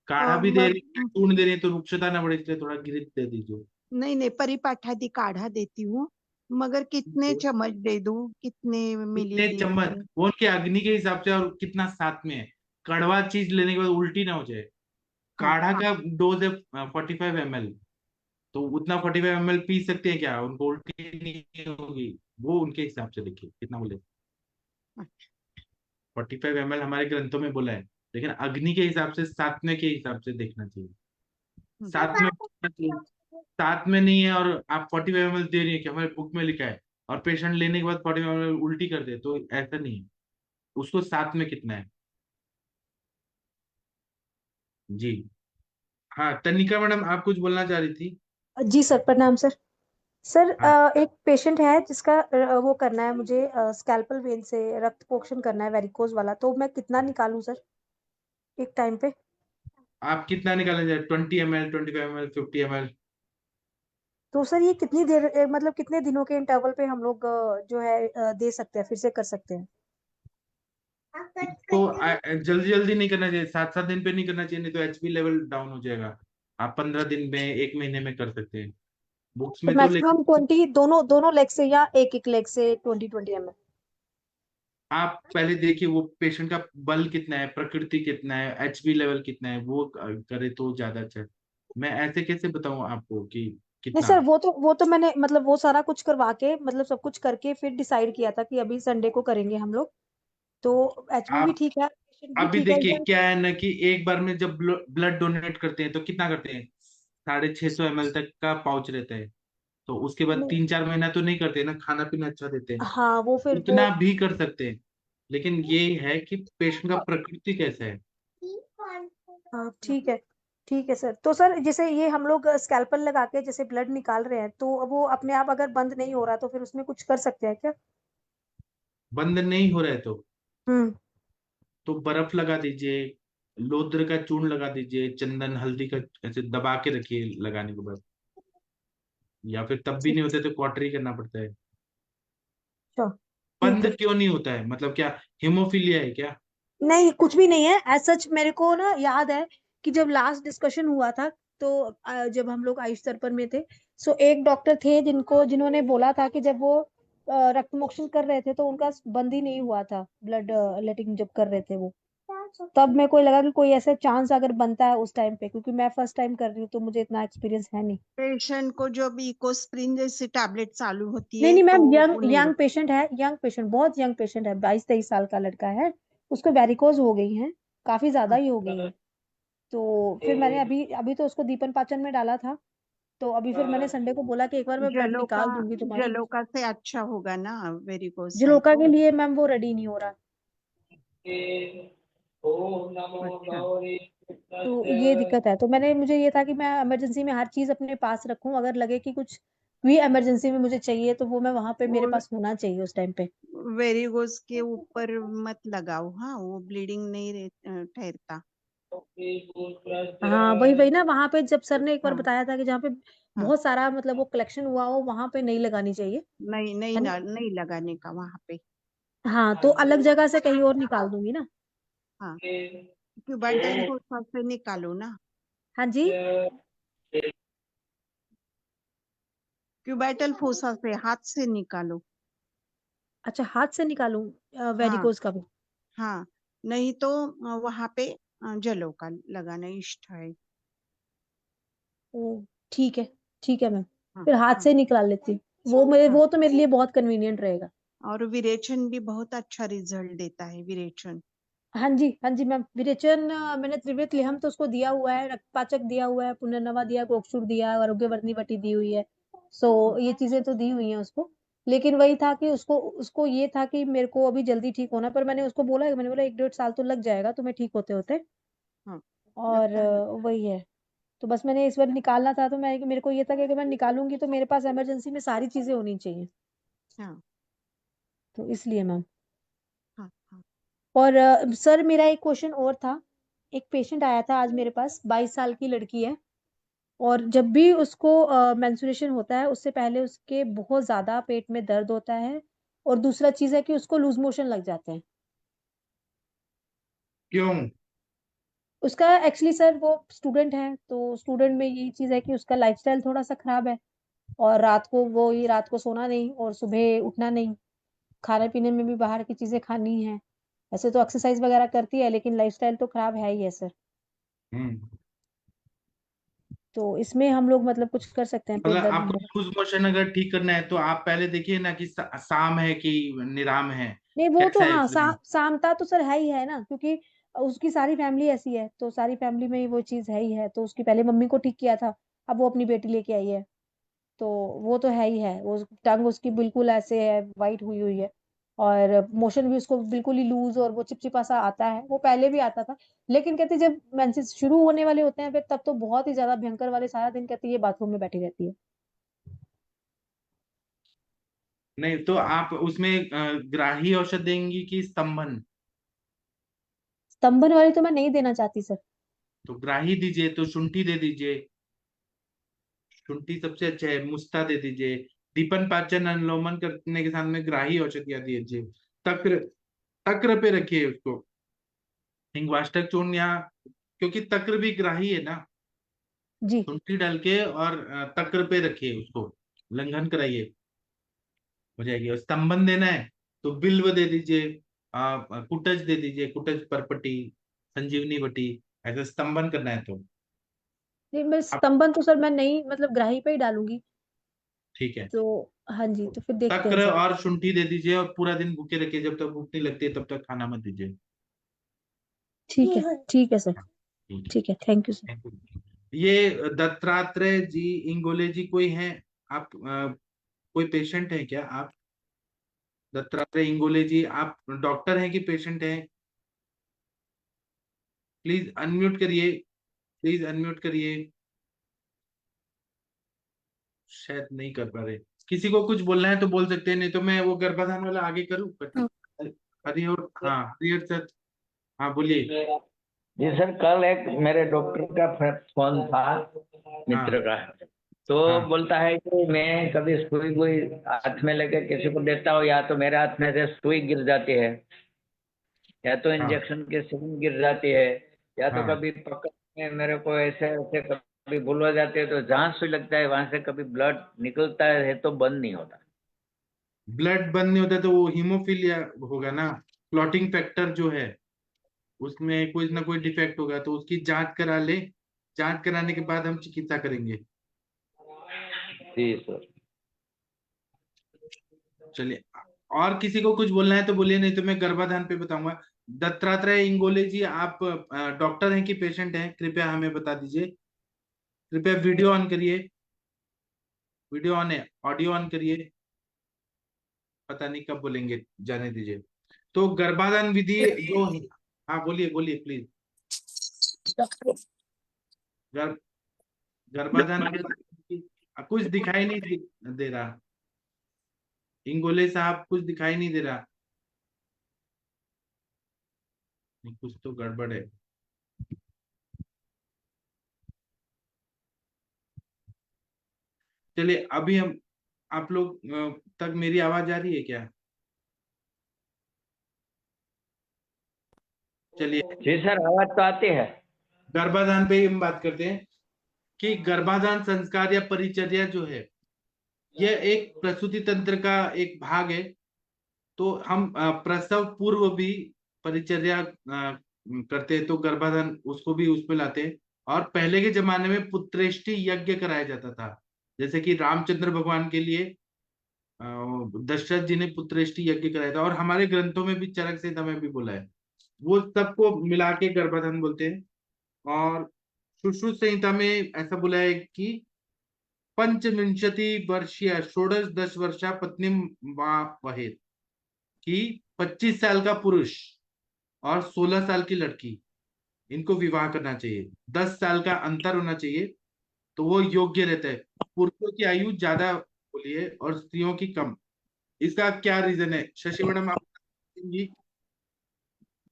काढ़ा अ, भी दे म- रही है, चूर्ण दे रही है तो रुक्षता ना बढ़े, इसलिए थोड़ा गिरित दे दीजिए। नहीं नहीं, परिपाठादि काढ़ा देती हूँ, मगर कितने चम्मच दे दूँ, कितने कितने चम्मच मिलीलीटर? वो उनके अग्नि के हिसाब से, और कितना साथ में है, कड़वा चीज लेने के बाद उल्टी ना हो जाए। हाँ। काढ़ा का डोज है 45 ml, तो उतना 45 ml पी सकते हैं क्या, उनको उल्टी नहीं होगी, वो उनके हिसाब से देखिए कितना बोले। अच्छा। 45 ml हमारे ग्रंथों में बोला है, लेकिन अग्नि के हिसाब से सातवें के हिसाब से देखना चाहिए। हम्म। साथ में साथ में नहीं है और आप 45 ml दे रही है कि हमारे बुक में लिखा है, और पेशेंट लेने के बाद 45 ml उल्टी कर दे, तो ऐसा नहीं है, उसको साथ में कितना है। जी हाँ, तनिका मैडम आप कुछ बोलना चाह रही थी। जी सर, प्रणाम सर। सर हाँ, एक पेशेंट है जिसका वो करना है मुझे, स्कैल्पल वेन से रक्त पोषण करना है वेरिकोज वाला, तो मैं कितना निकालूं सर एक टाइम पे? आप कितना निकालेंगे, 20 ml, 25 ml, 50 ml? तो सर ये कितनी देर मतलब कितने दिनों के इंटरवल पे हम लोग जो है दे सकते हैं, फिर से कर सकते हैं? तो जल्दी जल्दी नहीं करना चाहिए, 7-7 दिन पे नहीं करना चाहिए, नहीं तो एचपी लेवल डाउन हो जाएगा। आप 15 दिन में, 1 महीने में कर सकते हैं, बुक्स तो में तो मैक्सिमम लेकिन। 20, दोनों दोनों लेग से या एक एक लेग से 20-20 ml? आप पहले देखिए वो पेशेंट का बल कितना है, प्रकृति कितना है, एचबी लेवल कितना है, वो करे तो ज्यादा अच्छा है। मैं ऐसे कैसे बताऊं आपको कि नहीं कितना। सर, वो तो मैंने मतलब वो सारा कुछ करवा के, मतलब सब कुछ करके फिर डिसाइड किया था कि अभी संडे को करेंगे हम लोग। तो एचबी भी आप ठीक है, पेशेंट भी अभी ठीक है देखिए एकदम। क्या है ना कि एक बार में जब ब्लड डोनेट करते हैं तो कितना करते हैं, 650 ml तक का पाउच रहता है, तो उसके बाद नहीं, 3-4 महीना तो नहीं करते ना, खाना पीना अच्छा देते हैं, हाँ वो फिर वो। उतना भी कर सकते हैं। लेकिन ये है कि पेशेंट का प्रकृति कैसा है। हाँ ठीक है, ठीक है सर। तो सर जैसे ये हम लोग स्कैल्पल लगा के जैसे ब्लड निकाल रहे हैं, तो वो अपने आप अगर बंद नहीं हो रहा तो फिर उसमें कुछ कर सकते हैं क्या? बंद नहीं हो रहा है हम्म। तो बर्फ लगा दीजिए, लोद्र का चूर्ण लगा दीजिए, चंदन हल्दी का ऐसे दबा के रखिए लगाने के बाद, या फिर तब भी नहीं होता है तो क्वार्टरी करना पड़ता है। अच्छा, ठीक बंद है। क्यों नहीं होता है, मतलब क्या, हीमोफीलिया है क्या? नहीं कुछ भी नहीं है एज सच, मेरे को ना याद है कि जब लास्ट डिस्कशन हुआ था तो जब हम लोग आयुष दर्पण में थे, सो एक डॉक्टर थे जिन्होंने बोला था कि जब वो रक्त मोक्षण कर रहे थे तो उनका बंद ही नहीं हुआ था, ब्लड लेटिंग जब कर रहे थे वो। तब मेरे को लगा कि कोई ऐसा चांस अगर बनता है उस टाइम पे, क्योंकि मैं फर्स्ट टाइम कर रही हूँ तो मुझे इतना एक्सपीरियंस है नहीं। पेशेंट को जब इकोस्प्रिन जैसी टैबलेट चालू होती नहीं है नहीं तो मैम, वो नहीं यंग पेशेंट है, यंग पेशेंट, बहुत यंग पेशेंट है, 22-23 साल का लड़का है, उसको वेरिकोज हो गई है, काफी ज्यादा ही हो गई है। तो फिर मैंने अभी अभी तो उसको दीपन पाचन में डाला था, तो अभी फिर मैंने संडे को बोला कि एक बार मैं ब्लड जलोका निकाल दूंगी तुम्हारी। जलोका से अच्छा होगा ना वेरिकोस है जिलोका तो। के लिए मैम वो रेडी नहीं हो रहा, अच्छा, तो ये दिक्कत है। तो मुझे ये था कि मैं इमरजेंसी में हर चीज अपने पास रखूं, अगर लगे कि कुछ भी इमरजेंसी में मुझे चाहिए तो वो मैं वहां पे मेरे वो पास होना चाहिए उस टाइम पे। वेरिकोस के ऊपर मत लगाओ, हाँ वो ब्लीडिंग नहीं ठहरता। हाँ वही वही ना, वहां पे जब सर ने एक बार हाँ बताया था कि जहाँ पे हाँ, बहुत सारा मतलब वो कलेक्शन हुआ हो वहां पे नहीं लगानी चाहिए, नहीं नहीं है ना। नहीं लगाने का वहां पे। हाँ तो अलग जगह से कहीं और निकाल दूंगी ना। हाँ, क्यूबाइटल फोसा से निकालो ना, हाँ जी। क्यूबाइटल फोसा से हाथ से निकालो। अच्छा हाथ से निकालूं हाँ वेरिकोज का भी। हाँ, नहीं तो वहां पे जलोका लगाना इष्ट है। ओ ठीक है, ठीक है मैम, हाँ फिर हाथ हाँ से निकाल लेती हूँ। हाँ, वो तो मेरे लिए बहुत कन्वीनियंट रहेगा। और विरेचन भी बहुत अच्छा रिजल्ट देता है विरेचन। हाँ जी मैम, विरेचन मैंने त्रिवृत लिहम तो उसको दिया हुआ है, रक्तपाचक दिया हुआ है, पुनर्नवा दिया, गोक्षुर दिया है, आरोग्यवर्धनी वटी दी हुई है। सो हाँ ये चीजें तो दी हुई हैं उसको। लेकिन वही था कि उसको उसको ये था कि मेरे को अभी जल्दी ठीक होना, पर मैंने बोला 1-1.5 साल तो लग जाएगा तुम्हें ठीक होते होते। हाँ, और लगता है। वही है। तो बस मैंने इस बार निकालना था, तो मेरे को ये था कि अगर मैं निकालूंगी तो मेरे पास इमरजेंसी में सारी चीजें होनी चाहिए, हाँ तो इसलिए मैम। हाँ हाँ, और सर मेरा एक क्वेश्चन और था। एक पेशेंट आया था आज मेरे पास, 22 साल की लड़की है, और जब भी उसको मेंस्ट्रुएशन होता है उससे पहले उसके बहुत ज्यादा पेट में दर्द होता है, और दूसरा चीज है कि उसको लूज मोशन लग जाते हैं। क्यों? उसका एक्चुअली सर वो स्टूडेंट है, तो स्टूडेंट में यही चीज है कि उसका लाइफस्टाइल थोड़ा सा खराब है, और रात को सोना नहीं और सुबह उठना नहीं, खाने पीने में भी बाहर की चीजें खानी है। वैसे तो एक्सरसाइज वगैरह करती है लेकिन लाइफस्टाइल तो खराब है ही है सर। हम्म। तो इसमें हम लोग मतलब कुछ कर सकते हैं पेट मतलब दर्द आपको में? लूज मोशन अगर ठीक करना है तो आप पहले देखिए ना कि साम है कि निराम है, नहीं वो तो कैसा है हाँ, उसमें। सामता तो सर है ही है ना, क्योंकि उसकी सारी फैमिली ऐसी है, तो सारी फैमिली में ही वो चीज है ही है, तो उसकी पहले मम्मी को ठीक किया था, अब वो अपनी बेटी लेके आई है, तो वो तो है ही है। वो टंग उसकी बिल्कुल ऐसे है, वाइट हुई हुई है, और मोशन भी उसको बिल्कुल ही लूज और वो चिपचिपा सा आता है, वो पहले भी आता था। लेकिन कहते जब मेंसेस शुरू होने वाले होते हैं फिर तब तो बहुत ही ज्यादा भयंकर वाले, सारा दिन कहती है ये बाथरूम में बैठी रहती है। नहीं तो आप उसमें ग्राही औषध देंगी कि स्तंभन? स्तंभन वाली तो मैं नहीं देना चाहती सर। तो ग्राही दीजिए, तो शुंठी दे दीजिए, शुंठी सबसे अच्छा है, मुस्ता दे दीजिए। दीपन पाचन अनुलोमन करने के साथ में ग्राही औषधियां दीजिए। तक्र, तक्र पे रखिए उसको, हिंगवाष्टक चूर्ण या, क्योंकि तक्र भी ग्राही है ना। जी शुंठी डाल के और तक्र पे रखिए उसको, लंघन कराइए, हो जाएगी। और स्तंभन देना है तो बिल्व दे दीजिए, कुटज दे दीजिए, कुटज परपटी, संजीवनी बटी, ऐसा स्तंभन करना है तो। नहीं, मैं अब स्तंभन तो सर मैं नहीं, मतलब ग्राही पे ही डालूंगी। ठीक है, तो हाँ जी, तो फिर देखते हैं तक्र सर। और शुंठी दे दीजिए और पूरा दिन भूखे रखिए, जब तक भूख नहीं लगती है तब तक खाना मत दीजिए। ठीक है सर। ठीक ठीक है, थैंक यू सर। है। ये दत्तात्रेय जी, इंगोले जी कोई हैं? आप कोई पेशेंट है क्या आप? दत्तात्रेय इंगोले जी, आप डॉक्टर हैं कि पेशेंट हैं? प्लीज अनम्यूट करिए, प्लीज अनम्यूट करिए। शायद नहीं कर पा रहे। किसी को कुछ बोलना है तो बोल सकते हैं, नहीं तो मैं वो गर्भाधान वाला आगे करूँ। हरिहर, हाँ हरिहर सर, हाँ बोलिए। जी सर, कल एक मेरे डॉक्टर का फोन था, मित्र हाँ का। तो हाँ बोलता है कि मैं कभी सुई वुई हाथ में लेके किसी को देता हूँ, या तो मेरे हाथ में से सुई गिर जाती है, या तो हाँ इंजेक्शन की सिरिंज गिर जाती है, या तो हाँ कभी पकड़ मेरे को ऐसे ऐसे कभी भूल हो जाती है तो जहाँ सुई लगता है वहां से कभी ब्लड निकलता है तो बंद नहीं होता। ब्लड बंद नहीं होता तो वो हीमोफीलिया होगा ना, क्लॉटिंग फैक्टर जो है उसमें कोई ना कोई डिफेक्ट होगा, तो उसकी जांच करा ले। जांच कराने के बाद हम चिकित्सा करेंगे। जी सर। चलिए, और किसी को कुछ बोलना है तो बोलिए, नहीं तो मैं गर्भाधान पे बताऊंगा। दत्तात्रेय इंगोले जी, आप डॉक्टर हैं कि पेशेंट हैं, कृपया हमें बता दीजिए। कृपया वीडियो ऑन करिए। वीडियो ऑन है, ऑडियो ऑन करिए। पता नहीं कब बोलेंगे, जाने दीजिए। तो गर्भाधान विधि जो है, हाँ बोलिए बोलिए प्लीज। गर्भ गर्भाधान के कुछ दिखाई नहीं दे रहा। इंगोले साहब कुछ दिखाई नहीं दे रहा। नहीं, कुछ तो गड़बड़ है। चलिए, अभी हम आप लोग तक मेरी आवाज आ रही है क्या? चलिए, जी सर, आवाज तो आती है। गर्भाधान पे ही हम बात करते हैं कि गर्भाधान संस्कार या परिचर्या जो है, यह एक प्रसूति तंत्र का एक भाग है। तो हम प्रसव पूर्व भी परिचर्या करते हैं, तो गर्भाधान उसको भी उसमें लाते हैं। और पहले के जमाने में पुत्रेष्टि यज्ञ कराया जाता था, जैसे कि रामचंद्र भगवान के लिए दशरथ जी ने पुत्रेष्टि यज्ञ कराया था, और हमारे ग्रंथों में भी, चरक संहिता में भी बोला है। वो सबको मिला के गर्भाधान बोलते हैं। और सुश्रुत संहिता में ऐसा बोला है कि पंचविंशति वर्षीय षोडश 10 वर्षा पत्नी वहेत, कि 25 साल का पुरुष और 16 साल की लड़की, इनको विवाह करना चाहिए। 10 साल का अंतर होना चाहिए, तो वो योग्य रहता है। पुरुषों की आयु ज्यादा बोलिए और स्त्रियों की कम। इसका क्या रीजन है शशि मैडम, आप बताएंगी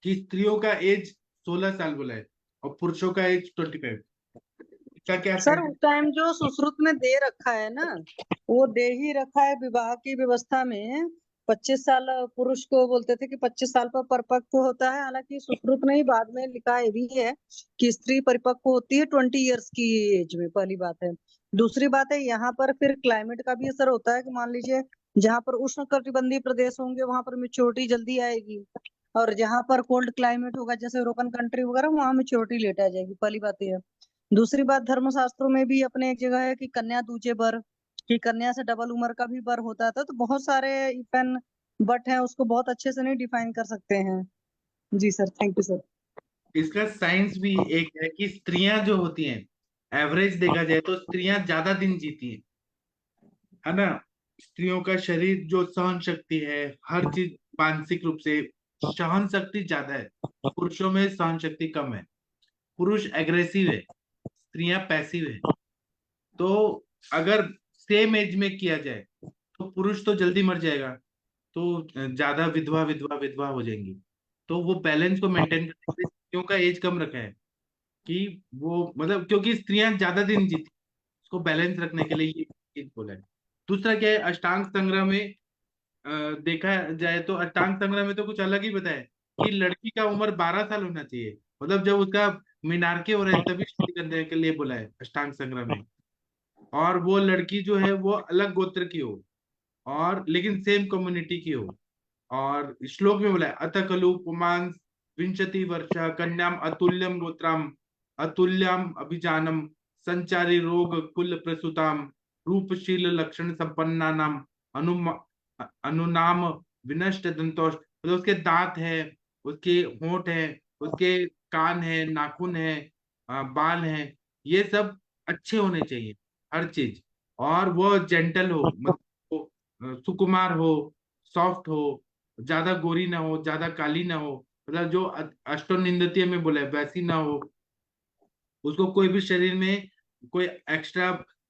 कि स्त्रियों का एज 16 साल बोला है और पुरुषों का एज 25, इसका क्या सर साइंस? उस टाइम जो सुश्रुत में दे रखा है ना, वो दे ही रखा है विवाह की व्यवस्था में। 25 साल पुरुष को बोलते थे कि 25 साल पर परिपक्व होता है। हालांकि सुश्रुत ने ही बाद में लिखा है भी है कि स्त्री परिपक्व होती है 20 ईयर्स की एज में, पहली बात है। दूसरी बात है, यहाँ पर फिर क्लाइमेट का भी असर होता है कि मान लीजिए जहाँ पर उष्ण कटिबंधीय प्रदेश होंगे वहां पर मेच्योरिटी जल्दी आएगी, और जहाँ पर कोल्ड क्लाइमेट होगा जैसे यूरोपियन कंट्री वगैरह, वहां मेच्योरिटी लेट आ जाएगी। पहली बात यह है। दूसरी बात, धर्मशास्त्रों में भी अपने एक जगह है कि कन्या दूजे बर, कि कन्या से डबल उम्र का भी बर होता था। तो बहुत सारे इफन बट हैं, उसको बहुत अच्छे से नहीं डिफाइन कर सकते हैं। जी सर, थैंक यू सर। इसका साइंस भी एक है कि स्त्रियां जो होती हैं, एवरेज देखा जाए तो स्त्रियां ज्यादा दिन जीती हैं, है ना। स्त्रियों का शरीर जो सहन शक्ति है, हर चीज मानसिक रूप से सहन शक्ति ज्यादा है, पुरुषों में सहन शक्ति कम है। पुरुष एग्रेसिव है, स्त्रियां पैसिव है। तो अगर सेम एज में किया जाए तो पुरुष तो जल्दी मर जाएगा, तो ज्यादा विधवा विधवा विधवा हो जाएंगी। तो वो बैलेंस को मेंटेन करने के लिए स्त्रियों का एज कम रखा है, कि वो मतलब क्योंकि स्त्रियां ज्यादा दिन जीती, उसको बैलेंस रखने के लिए ये चीज बोला है। दूसरा क्या है, अष्टांग संग्रह में देखा जाए तो अष्टांग संग्रह में तो कुछ अलग ही बताया है कि लड़की का उम्र 12 साल होना चाहिए, मतलब जब उसका मीनारके हो रहे हैं तभी शादी करने के लिए बोला है अष्टांग संग्रह में। और वो लड़की जो है वो अलग गोत्र की हो, और लेकिन सेम कम्युनिटी की हो। और श्लोक में बोला है अथ खलु पुमांस विंशति वर्ष कन्याम अतुल्यम गोत्राम अतुल्यम अभिजानम संचारी रोग कुल प्रसूताम रूपशील लक्षण संपन्ना नाम अनुनाम विनष्ट दंतोष, मतलब उसके दांत है, उसके होंठ है, उसके कान है, नाखून है, बाल है, ये सब अच्छे होने चाहिए, हर चीज। और वो जेंटल हो, मतलब वो, सुकुमार हो, सॉफ्ट हो, ज्यादा गोरी ना हो, ज्यादा काली ना हो, मतलब जो अष्टोनिंदतीय में बोला है वैसी ना हो। उसको कोई भी शरीर में कोई एक्स्ट्रा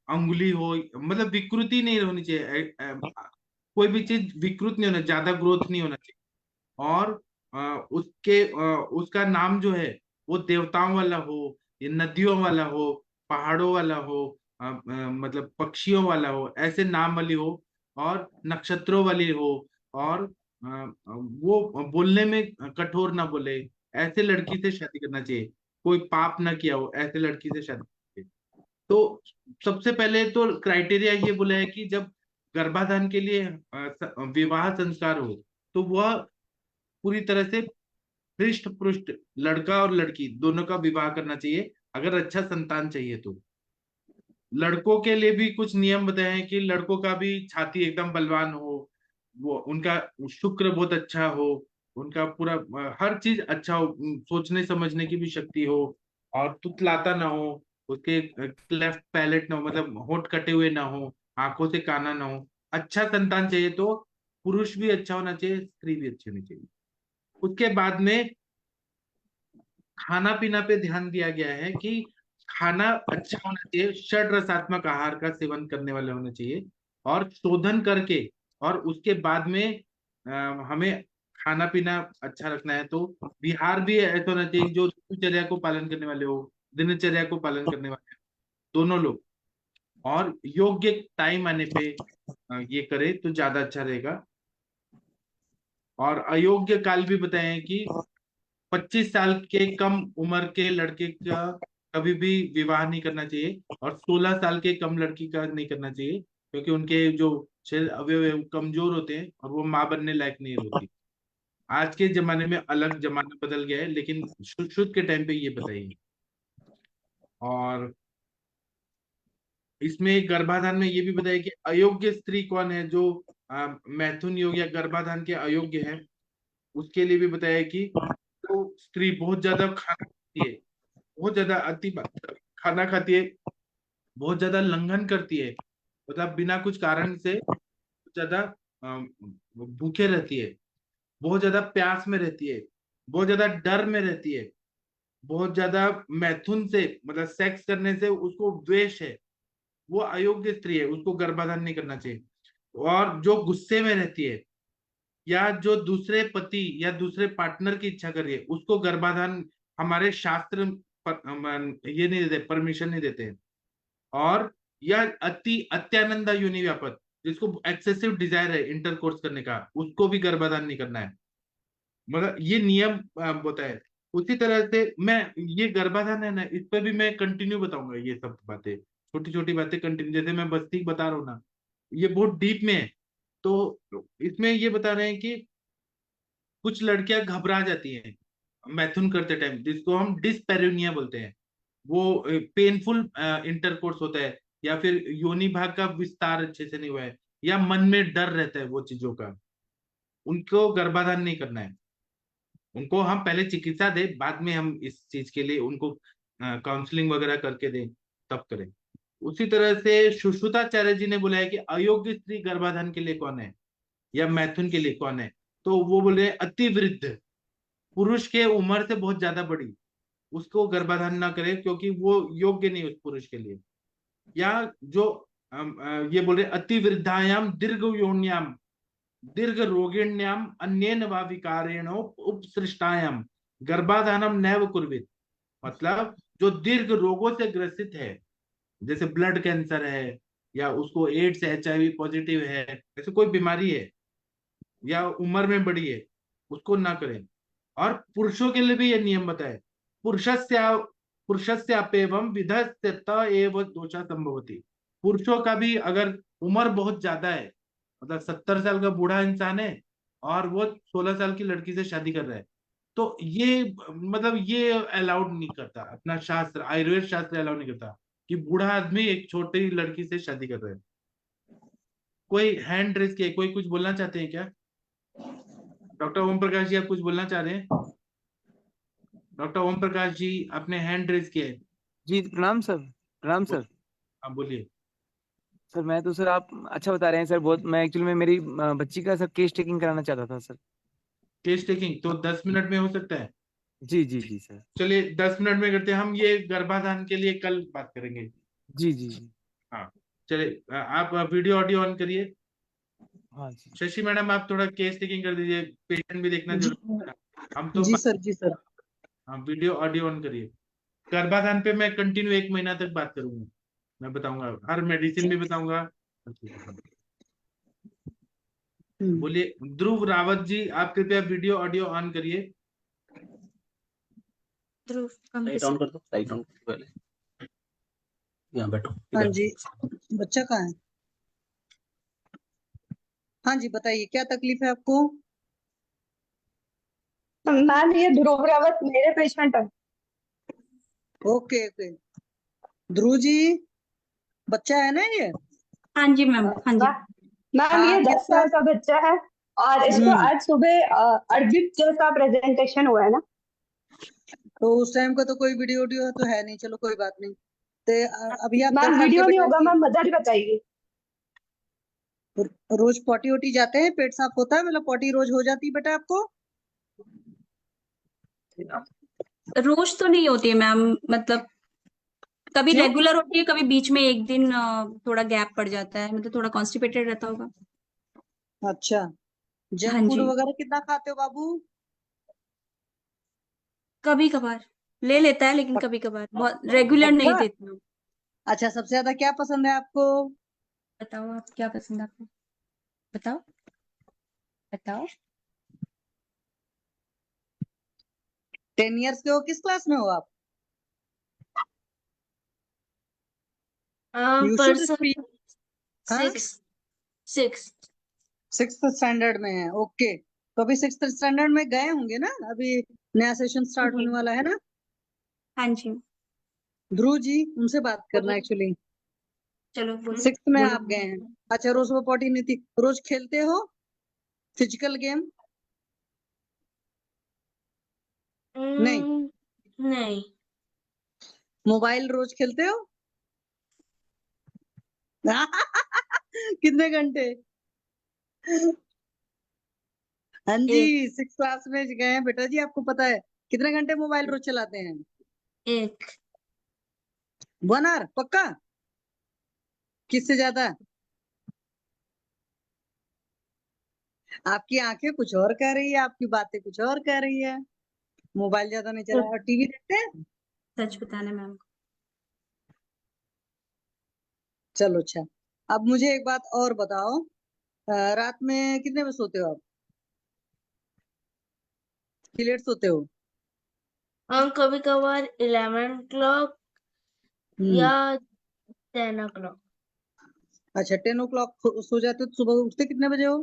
अंगुली हो, मतलब विकृति नहीं होनी चाहिए। कोई भी चीज विकृत नहीं होना, ज्यादा ग्रोथ नहीं होना चाहिए। और उसका नाम जो है वो देवताओं वाला हो, ये नदियों वाला हो, पहाड़ों वाला हो, मतलब पक्षियों वाला हो, ऐसे नाम वाली हो, और नक्षत्रों वाली हो। और वो बोलने में कठोर ना बोले, ऐसे लड़की से शादी करना चाहिए। कोई पाप ना किया हो, ऐसे लड़की से शादी करें। तो सबसे पहले तो क्राइटेरिया ये बोला है कि जब गर्भाधान के लिए विवाह संस्कार हो तो वह पूरी तरह से हृष्ट पुष्ट लड़का और लड़की दोनों का विवाह करना चाहिए, अगर अच्छा संतान चाहिए तो। लड़कों के लिए भी कुछ नियम बताए हैं कि लड़कों का भी छाती एकदम बलवान हो, वो उनका शुक्र बहुत अच्छा हो, उनका पूरा हर चीज अच्छा हो, सोचने समझने की भी शक्ति हो, और तुतलाता ना हो, उसके क्लेफ्ट पैलेट ना हो, मतलब होंठ कटे हुए ना हो, आंखों से काना ना हो। अच्छा संतान चाहिए तो पुरुष भी अच्छा होना चाहिए, स्त्री भी अच्छी होनी चाहिए। उसके बाद में खाना पीना पे ध्यान दिया गया है कि खाना अच्छा होना चाहिए, षड रसात्मक आहार का सेवन करने वाले होने चाहिए, और शोधन करके और उसके बाद में हमें खाना पीना अच्छा रखना है। तो विहार भी ऐसा होना चाहिए जो दिनचर्या को पालन करने वाले हो, दिनचर्या को पालन करने वाले दोनों लोग, और योग्य टाइम आने पे ये करे तो ज्यादा अच्छा रहेगा। और अयोग्य काल भी बताए हैं कि 25 साल के कम उम्र के लड़के का कभी भी विवाह नहीं करना चाहिए, और 16 साल के कम लड़की का नहीं करना चाहिए, क्योंकि उनके जो शरीर अवयव कमजोर होते हैं और वो माँ बनने लायक नहीं होती। आज के जमाने में अलग जमाना बदल गया है, लेकिन शुद्ध शुद्ध के टाइम पे ये बताइए। और इसमें गर्भाधान में ये भी बताया कि अयोग्य स्त्री कौन है, जो मैथुन योग या गर्भाधान के अयोग्य है, उसके लिए भी बताया कि तो स्त्री बहुत ज्यादा खाना खाती है, बहुत ज्यादा अति खाना खाती है, बहुत ज्यादा लंघन करती है, मतलब बिना कुछ कारण से ज्यादा भूखे रहती है, बहुत ज्यादा प्यास में रहती है, बहुत ज्यादा डर में रहती है, बहुत ज्यादा मैथुन से मतलब सेक्स करने से उसको द्वेष है, वो अयोग्य स्त्री है, उसको गर्भाधान नहीं करना चाहिए। और जो गुस्से में रहती है, या जो दूसरे पति या दूसरे पार्टनर की इच्छा कर रही है, उसको गर्भाधान हमारे शास्त्र ये नहीं देते, परमिशन नहीं देते हैं। और यह अत्यानंदा योनि व्यापक, जिसको एक्सेसिव डिजायर है इंटरकोर्स करने का, उसको भी गर्भाधान नहीं करना है। मतलब ये नियम होता है। उसी तरह से मैं ये गर्भाधान है ना, इस पर भी मैं कंटिन्यू बताऊंगा, ये सब बातें छोटी छोटी बातें कंटिन्यू, जैसे मैं बस्ती बता रहा हूँ ना, ये बहुत डीप में है। तो इसमें ये बता रहे हैं कि कुछ लड़कियां घबरा जाती हैं मैथुन करते टाइम, जिसको हम डिस्पैरेनिया बोलते हैं। वो पेनफुल इंटरकोर्स होता है, या फिर योनि भाग का विस्तार अच्छे से नहीं हुआ है, या मन में डर रहता है वो चीजों का, उनको गर्भाधान नहीं करना है। उनको हम पहले चिकित्सा दे, बाद में हम इस चीज के लिए उनको काउंसलिंग वगैरह करके दें, तब करें। उसी तरह से सुश्रुताचार्य जी ने बोला है कि अयोग्य स्त्री गर्भाधान के लिए कौन है, या मैथुन के लिए कौन है। तो वो बोले अति वृद्ध, पुरुष के उम्र से बहुत ज्यादा बड़ी, उसको गर्भाधान ना करे, क्योंकि वो योग्य नहीं उस पुरुष के लिए। या जो ये बोल रहे अति वृद्धायाम दीर्घ योन्याम दीर्घ रोगिण्याम अन्येन वा विकारेण उपसृष्टायाम गर्भाधानम नैव कुर्वित। मतलब जो दीर्घ रोगों से ग्रसित है, जैसे ब्लड कैंसर है, या उसको एड्स HIV पॉजिटिव है, ऐसे कोई बीमारी है, या उम्र में बड़ी है, उसको ना करें। और पुरुषों के लिए भी ये नियम बताए, पुरुषस्य पुरुषस्याप्येवं विधस्य त एव दोषा संभवति। पुरुषों का भी अगर उम्र बहुत ज्यादा है, मतलब 70 साल का बूढ़ा इंसान है और वो 16 साल की लड़की से शादी कर रहा है, तो ये मतलब ये अलाउड नहीं करता, अपना शास्त्र आयुर्वेद शास्त्र अलाउड नहीं करता कि बूढ़ा आदमी एक छोटी लड़की से शादी कर रहा है। कोई हैंड रेस किया, कोई कुछ बोलना चाहते हैं क्या? डॉक्टर ओम प्रकाश जी, आप कुछ बोलना चाह रहे हैं? डॉक्टर ओम प्रकाश जी, आपने हैंड रेस किया है। जी प्रणाम सर, प्रणाम सर। हाँ बोलिए। सर मैं तो सर आप अच्छा बता रहे हैं सर बहुत। मैं एक्चुअली में मेरी बच्ची का सर केस टेकिंग कराना चाहता था सर। केस टेकिंग तो 10 मिनट में हो सकता है। जी जी जी सर। चलिए 10 मिनट में करते हैं हम, ये गर्भाधान के लिए कल बात करेंगे। जी जी जी। हाँ चलिए, आप वीडियो ऑडियो ऑन करिए। हाँ जी। शशि मैडम, आप थोड़ा केस टेकिंग कर दीजिए, पेशेंट भी देखना जी जरूरी है। हम तो जी सर, जी सर। हाँ, वीडियो ऑडियो ऑन करिए। गर्भाधान पे मैं कंटिन्यू 1 महीना तक बात करूंगा, मैं बताऊंगा, हर मेडिसिन भी बताऊंगा। बोलिए ध्रुव रावत जी, आप कृपया वीडियो ऑडियो ऑन करिए। ध्रुव कम लाइट ऑन कर दो, लाइट ऑन कर दो पहले। यहाँ बैठो हाँ इधर। जी, बच्चा कहाँ है? हाँ जी, बताइए क्या तकलीफ है आपको? मैम ये ध्रुव रावत मेरे पेशेंट है। ओके ओके, ध्रुव जी बच्चा है ना ये? हाँ जी मैम, हाँ जी। मैम ये आप 10 किसका? साल का बच्चा है और इसको आज सुबह अरबी पिक्चर का प्रेजेंटेशन हुआ है ना। तो उस टाइम का तो कोई वीडियो वीडियो तो है नहीं, चलो कोई बात नहीं। तो अभी आप 10 मैम साल के वीडियो नहीं बेटा होगा, की मैम मदर बताइए। रोज पॉटी वोटी जाते हैं, पेट साफ होता है, मतलब पॉटी रोज हो जाती है बेटा आपको? रोज तो नहीं होती है मैम, मतलब कभी क्यों? रेगुलर होती है, कभी बीच में एक दिन थोड़ा गैप पड़ जाता है, मतलब थोड़ा कॉन्स्टिपेटेड रहता होगा। अच्छा, हाँ जंक फूड जी, वगैरह कितना खाते हो बाबू? कभी कभार ले लेता है, लेकिन पक- कभी कभार, बहुत रेगुलर नहीं पक्का? देती हूँ। अच्छा, सबसे ज्यादा क्या पसंद है आपको? बताओ आप क्या पसंद है आपको, बताओ बताओ। 10 इयर्स के हो, किस क्लास में हो आप? You should person speak. हाँ, 6 6th स्टैंडर्ड में है, ओके। तो अभी 6th स्टैंडर्ड में गए होंगे ना, अभी नया सेशन स्टार्ट जी, होने वाला है ना? हाँ जी। ध्रुव जी उनसे बात करना एक्चुअली। चलो बोलो 6th में बोलो। आप गए हैं? अच्छा, रोज वो पॉटी नहीं थी, रोज खेलते हो फिजिकल गेम? नहीं। नहीं। मोबाइल रोज खेलते हो? कितने घंटे? हाँ जी, एक 6th क्लास में गए हैं बेटा जी, आपको पता है कितने घंटे मोबाइल रोज चलाते हैं? एक 1 आवर पक्का? किससे ज्यादा? आपकी आंखें कुछ और कह रही है, आपकी बातें कुछ और कह रही है। मोबाइल ज्यादा नहीं चला, और टीवी देखते हैं? सच बताना मैम। चलो अच्छा, अब मुझे एक बात और बताओ, रात में कितने बजे सोते हो आप? कि लेट सोते हो? कभी कभार 11 o'clock हम्म। या 10 o'clock। अच्छा, 10 o'clock सो जाते हो, तो सुबह उठते कितने बजे हो?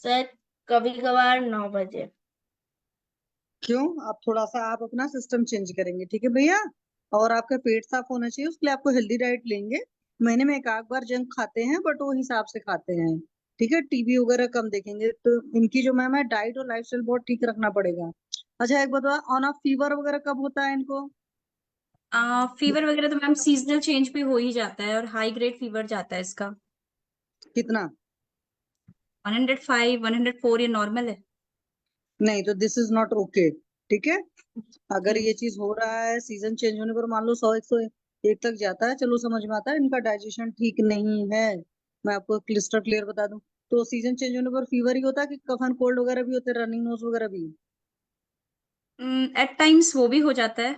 शायद कभी कभार 9 बजे। क्यों? आप थोड़ा सा आप अपना सिस्टम चेंज करेंगे, ठीक है भैया? और आपका पेट साफ होना चाहिए, उसके लिए आपको हेल्दी डाइट लेंगे। महीने में एक आध बार जंक खाते हैं, बट वो हिसाब से खाते हैं, ठीक है? टीवी वगैरह कम देखेंगे, तो इनकी जो मैम है डाइट और लाइफस्टाइल बहुत ठीक रखना पड़ेगा। अच्छा, एक बताओ, ऑन ऑफ फीवर वगैरह कब होता है इनको? फीवर वगैरह तो मैम सीजनल चेंज पे हो ही जाता है, और हाई ग्रेड फीवर जाता है इसका। कितना? 105 104 ये नॉर्मल है। नहीं, तो दिस इज नॉट ओके, ठीक है? अगर जी। ये चीज हो रहा है, सीजन चेंज होने पर मान लो 100 101 तक जाता है, चलो समझ में आता है, इनका डाइजेशन ठीक नहीं है। मैं आपको क्लिस्टर क्लियर बता दूं, तो सीजन चेंज होने पर फीवर ही होता है कि कफन कोल्ड वगैरह भी होते हैं, रनिंग नोज वगैरह भी? एट टाइम्स वो भी हो जाता है।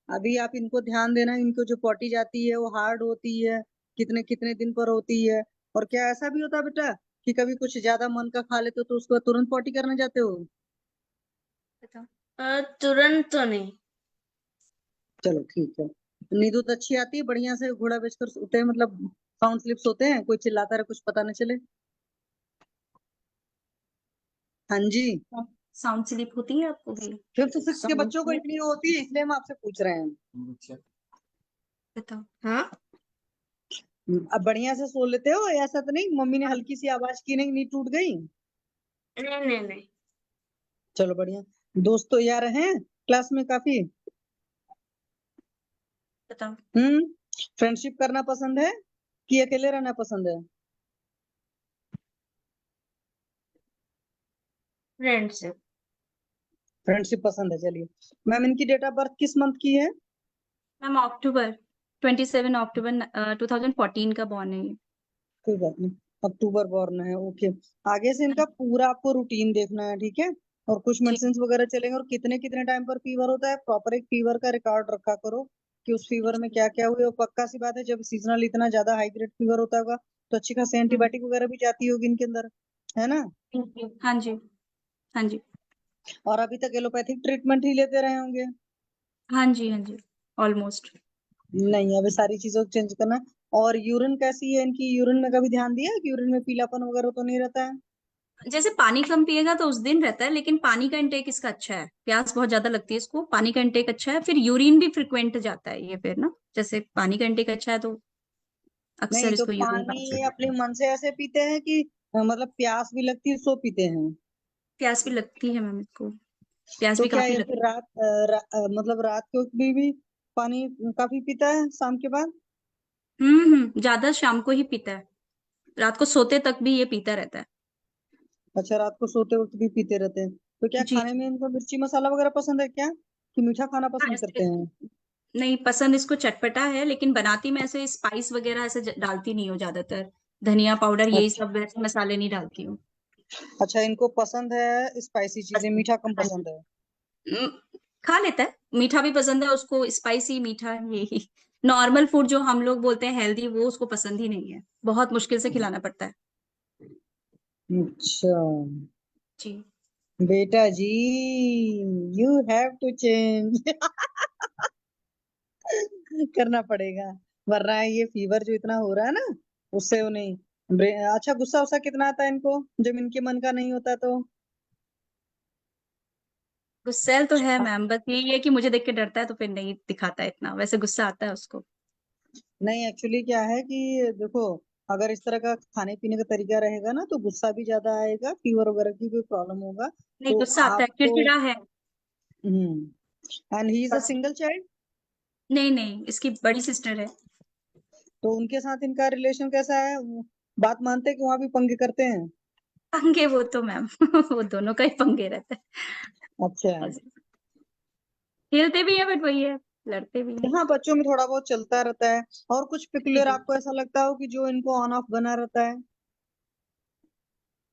अभी आप इनको ध्यान देना, इनको जो पॉटी जाती है वो हार्ड होती है, कितने कितने दिन पर होती है। और क्या ऐसा भी होता है बेटा कि कभी कुछ ज्यादा मन का खा लेते हो तो उसके बाद तुरंत पॉटी करने जाते हो? तुरंत तो नहीं। चलो ठीक है। नींद तो अच्छी आती है, बढ़िया से घोड़ा बेचकर सोते हैं, मतलब साउंड स्लिप्स होते हैं, कोई चिल्लाता रहे कुछ पता न चले? हाँ जी। साउंड स्लीप होती है आपको भी? 5th 6th के बच्चों को इतनी होती है, इसलिए हम आपसे पूछ रहे हैं। बताओ। हाँ। अब बढ़िया से सो लेते हो? ऐसा तो नहीं मम्मी ने हल्की सी आवाज की, नहीं नींद टूट गई? नहीं नहीं नहीं। चलो बढ़िया। दोस्त तो यार हैं क्लास में काफी? बताओ। फ्रेंडशिप करना पसंद है कि अकेले रहना पसंद है? फ्रेंडशिप। फ्रेंडशिप पसंद है, चलिए। मैम इनकी डेट ऑफ बर्थ किस मंथ की है? मैम अक्टूबर 27 अक्टूबर 2014 का बॉर्न है ये। कोई बात नहीं, अक्टूबर बॉर्न है, ओके। आगे से इनका पूरा आपको रूटीन देखना है, ठीक है? और कुछ जी। मेडिसिन वगैरह चलेंगे, और कितने कितने टाइम पर फीवर होता है, प्रॉपर एक फीवर का रिकॉर्ड रखा करो कि उस फीवर में क्या क्या हुआ। और पक्का सी बात है, जब सीजनल इतना ज्यादा हाई ग्रेड फीवर होता होगा तो अच्छी खासी एंटीबायोटिक वगैरह भी जाती होगी इनके अंदर। है ना? हाँ जी, हाँ जी, और अभी तक एलोपैथिक ट्रीटमेंट ही लेते रहे होंगे। हाँ जी, हाँ जी, ऑलमोस्ट। नहीं, अभी सारी चीजों को चेंज करना। और यूरिन कैसी है इनकी? यूरिन में कभी ध्यान दिया है कि यूरिन में पीलापन वगैरह तो नहीं रहता है? जैसे पानी कम पिएगा तो उस दिन रहता है, लेकिन पानी का इंटेक इसका अच्छा है। प्यास बहुत ज्यादा लगती है इसको, पानी का इंटेक अच्छा है, फिर यूरिन भी फ्रिक्वेंट जाता है ये फिर ना। जैसे पानी का इंटेक अच्छा है तो नहीं अक्सर तो इसको यूरिन पानी पास। ये अपने मन से ऐसे पीते हैं कि मतलब प्यास भी लगती है सो पीते हैं? प्यास भी लगती है मैम इसको, प्यास तो भी क्या काफी ये लगती फिर मतलब रात को भी पानी काफी पीता है शाम के बाद? है। ज्यादा शाम को ही पीता है, रात को सोते तक भी ये पीता रहता है। अच्छा, रात को सोते वक्त भी पीते रहते हैं। तो क्या जी खाने में इनको मिर्ची मसाला वगैरह पसंद है क्या, कि मीठा खाना हाँ, पसंद करते ऐसे हैं? नहीं पसंद इसको चटपटा है, लेकिन बनाती मैं ऐसे स्पाइस वगैरह ऐसे डालती नहीं हूँ ज्यादातर। धनिया पाउडर यही अच्छा। सब वैसे मसाले नहीं डालती हूँ। अच्छा, इनको पसंद है स्पाइसी चीजें, मीठा कम पसंद है? हम्म, खा लेता है, मीठा भी पसंद है उसको, स्पाइसी मीठा यही। नॉर्मल फूड जो हम लोग बोलते हैं हेल्दी, वो उसको पसंद ही नहीं है, बहुत मुश्किल से खिलाना पड़ता है। अच्छा जी। बेटा जी, यू हैव टू चेंज। करना पड़ेगा, वरना ये फीवर जो इतना हो रहा है ना, उससे वो नहीं। अच्छा, गुस्सा उस्सा कितना आता है इनको जब इनके मन का नहीं होता तो? गुस्सैल तो है मैम, बस यही है कि मुझे देख के डरता है तो फिर नहीं दिखाता है इतना, वैसे गुस्सा आता है उसको। नहीं, एक्चुअली क्या है कि देखो, अगर इस तरह का खाने पीने का तरीका रहेगा ना तो गुस्सा भी ज्यादा आएगा, फीवर वगैरह की भी प्रॉब्लम होगा। नहीं तो गुस्सा आता है, आपको चिड़चिड़ा है। एंड ही इज अ बस सिंगल चाइल्ड? नहीं नहीं, इसकी बड़ी सिस्टर है। तो उनके साथ इनका रिलेशन कैसा है? वो बात मानते हैं कि वहां भी पंगे करते हैं? पंगे वो तो मैम वो दोनों का ही पंगे रहता अच्छा। है। खेलते भी है बट वही है, लड़ते भी हैं। हाँ, बच्चों में थोड़ा बहुत चलता रहता है। और कुछ जी पिकुलर जी। आपको ऐसा लगता हो कि जो इनको ऑन ऑफ बना रहता है?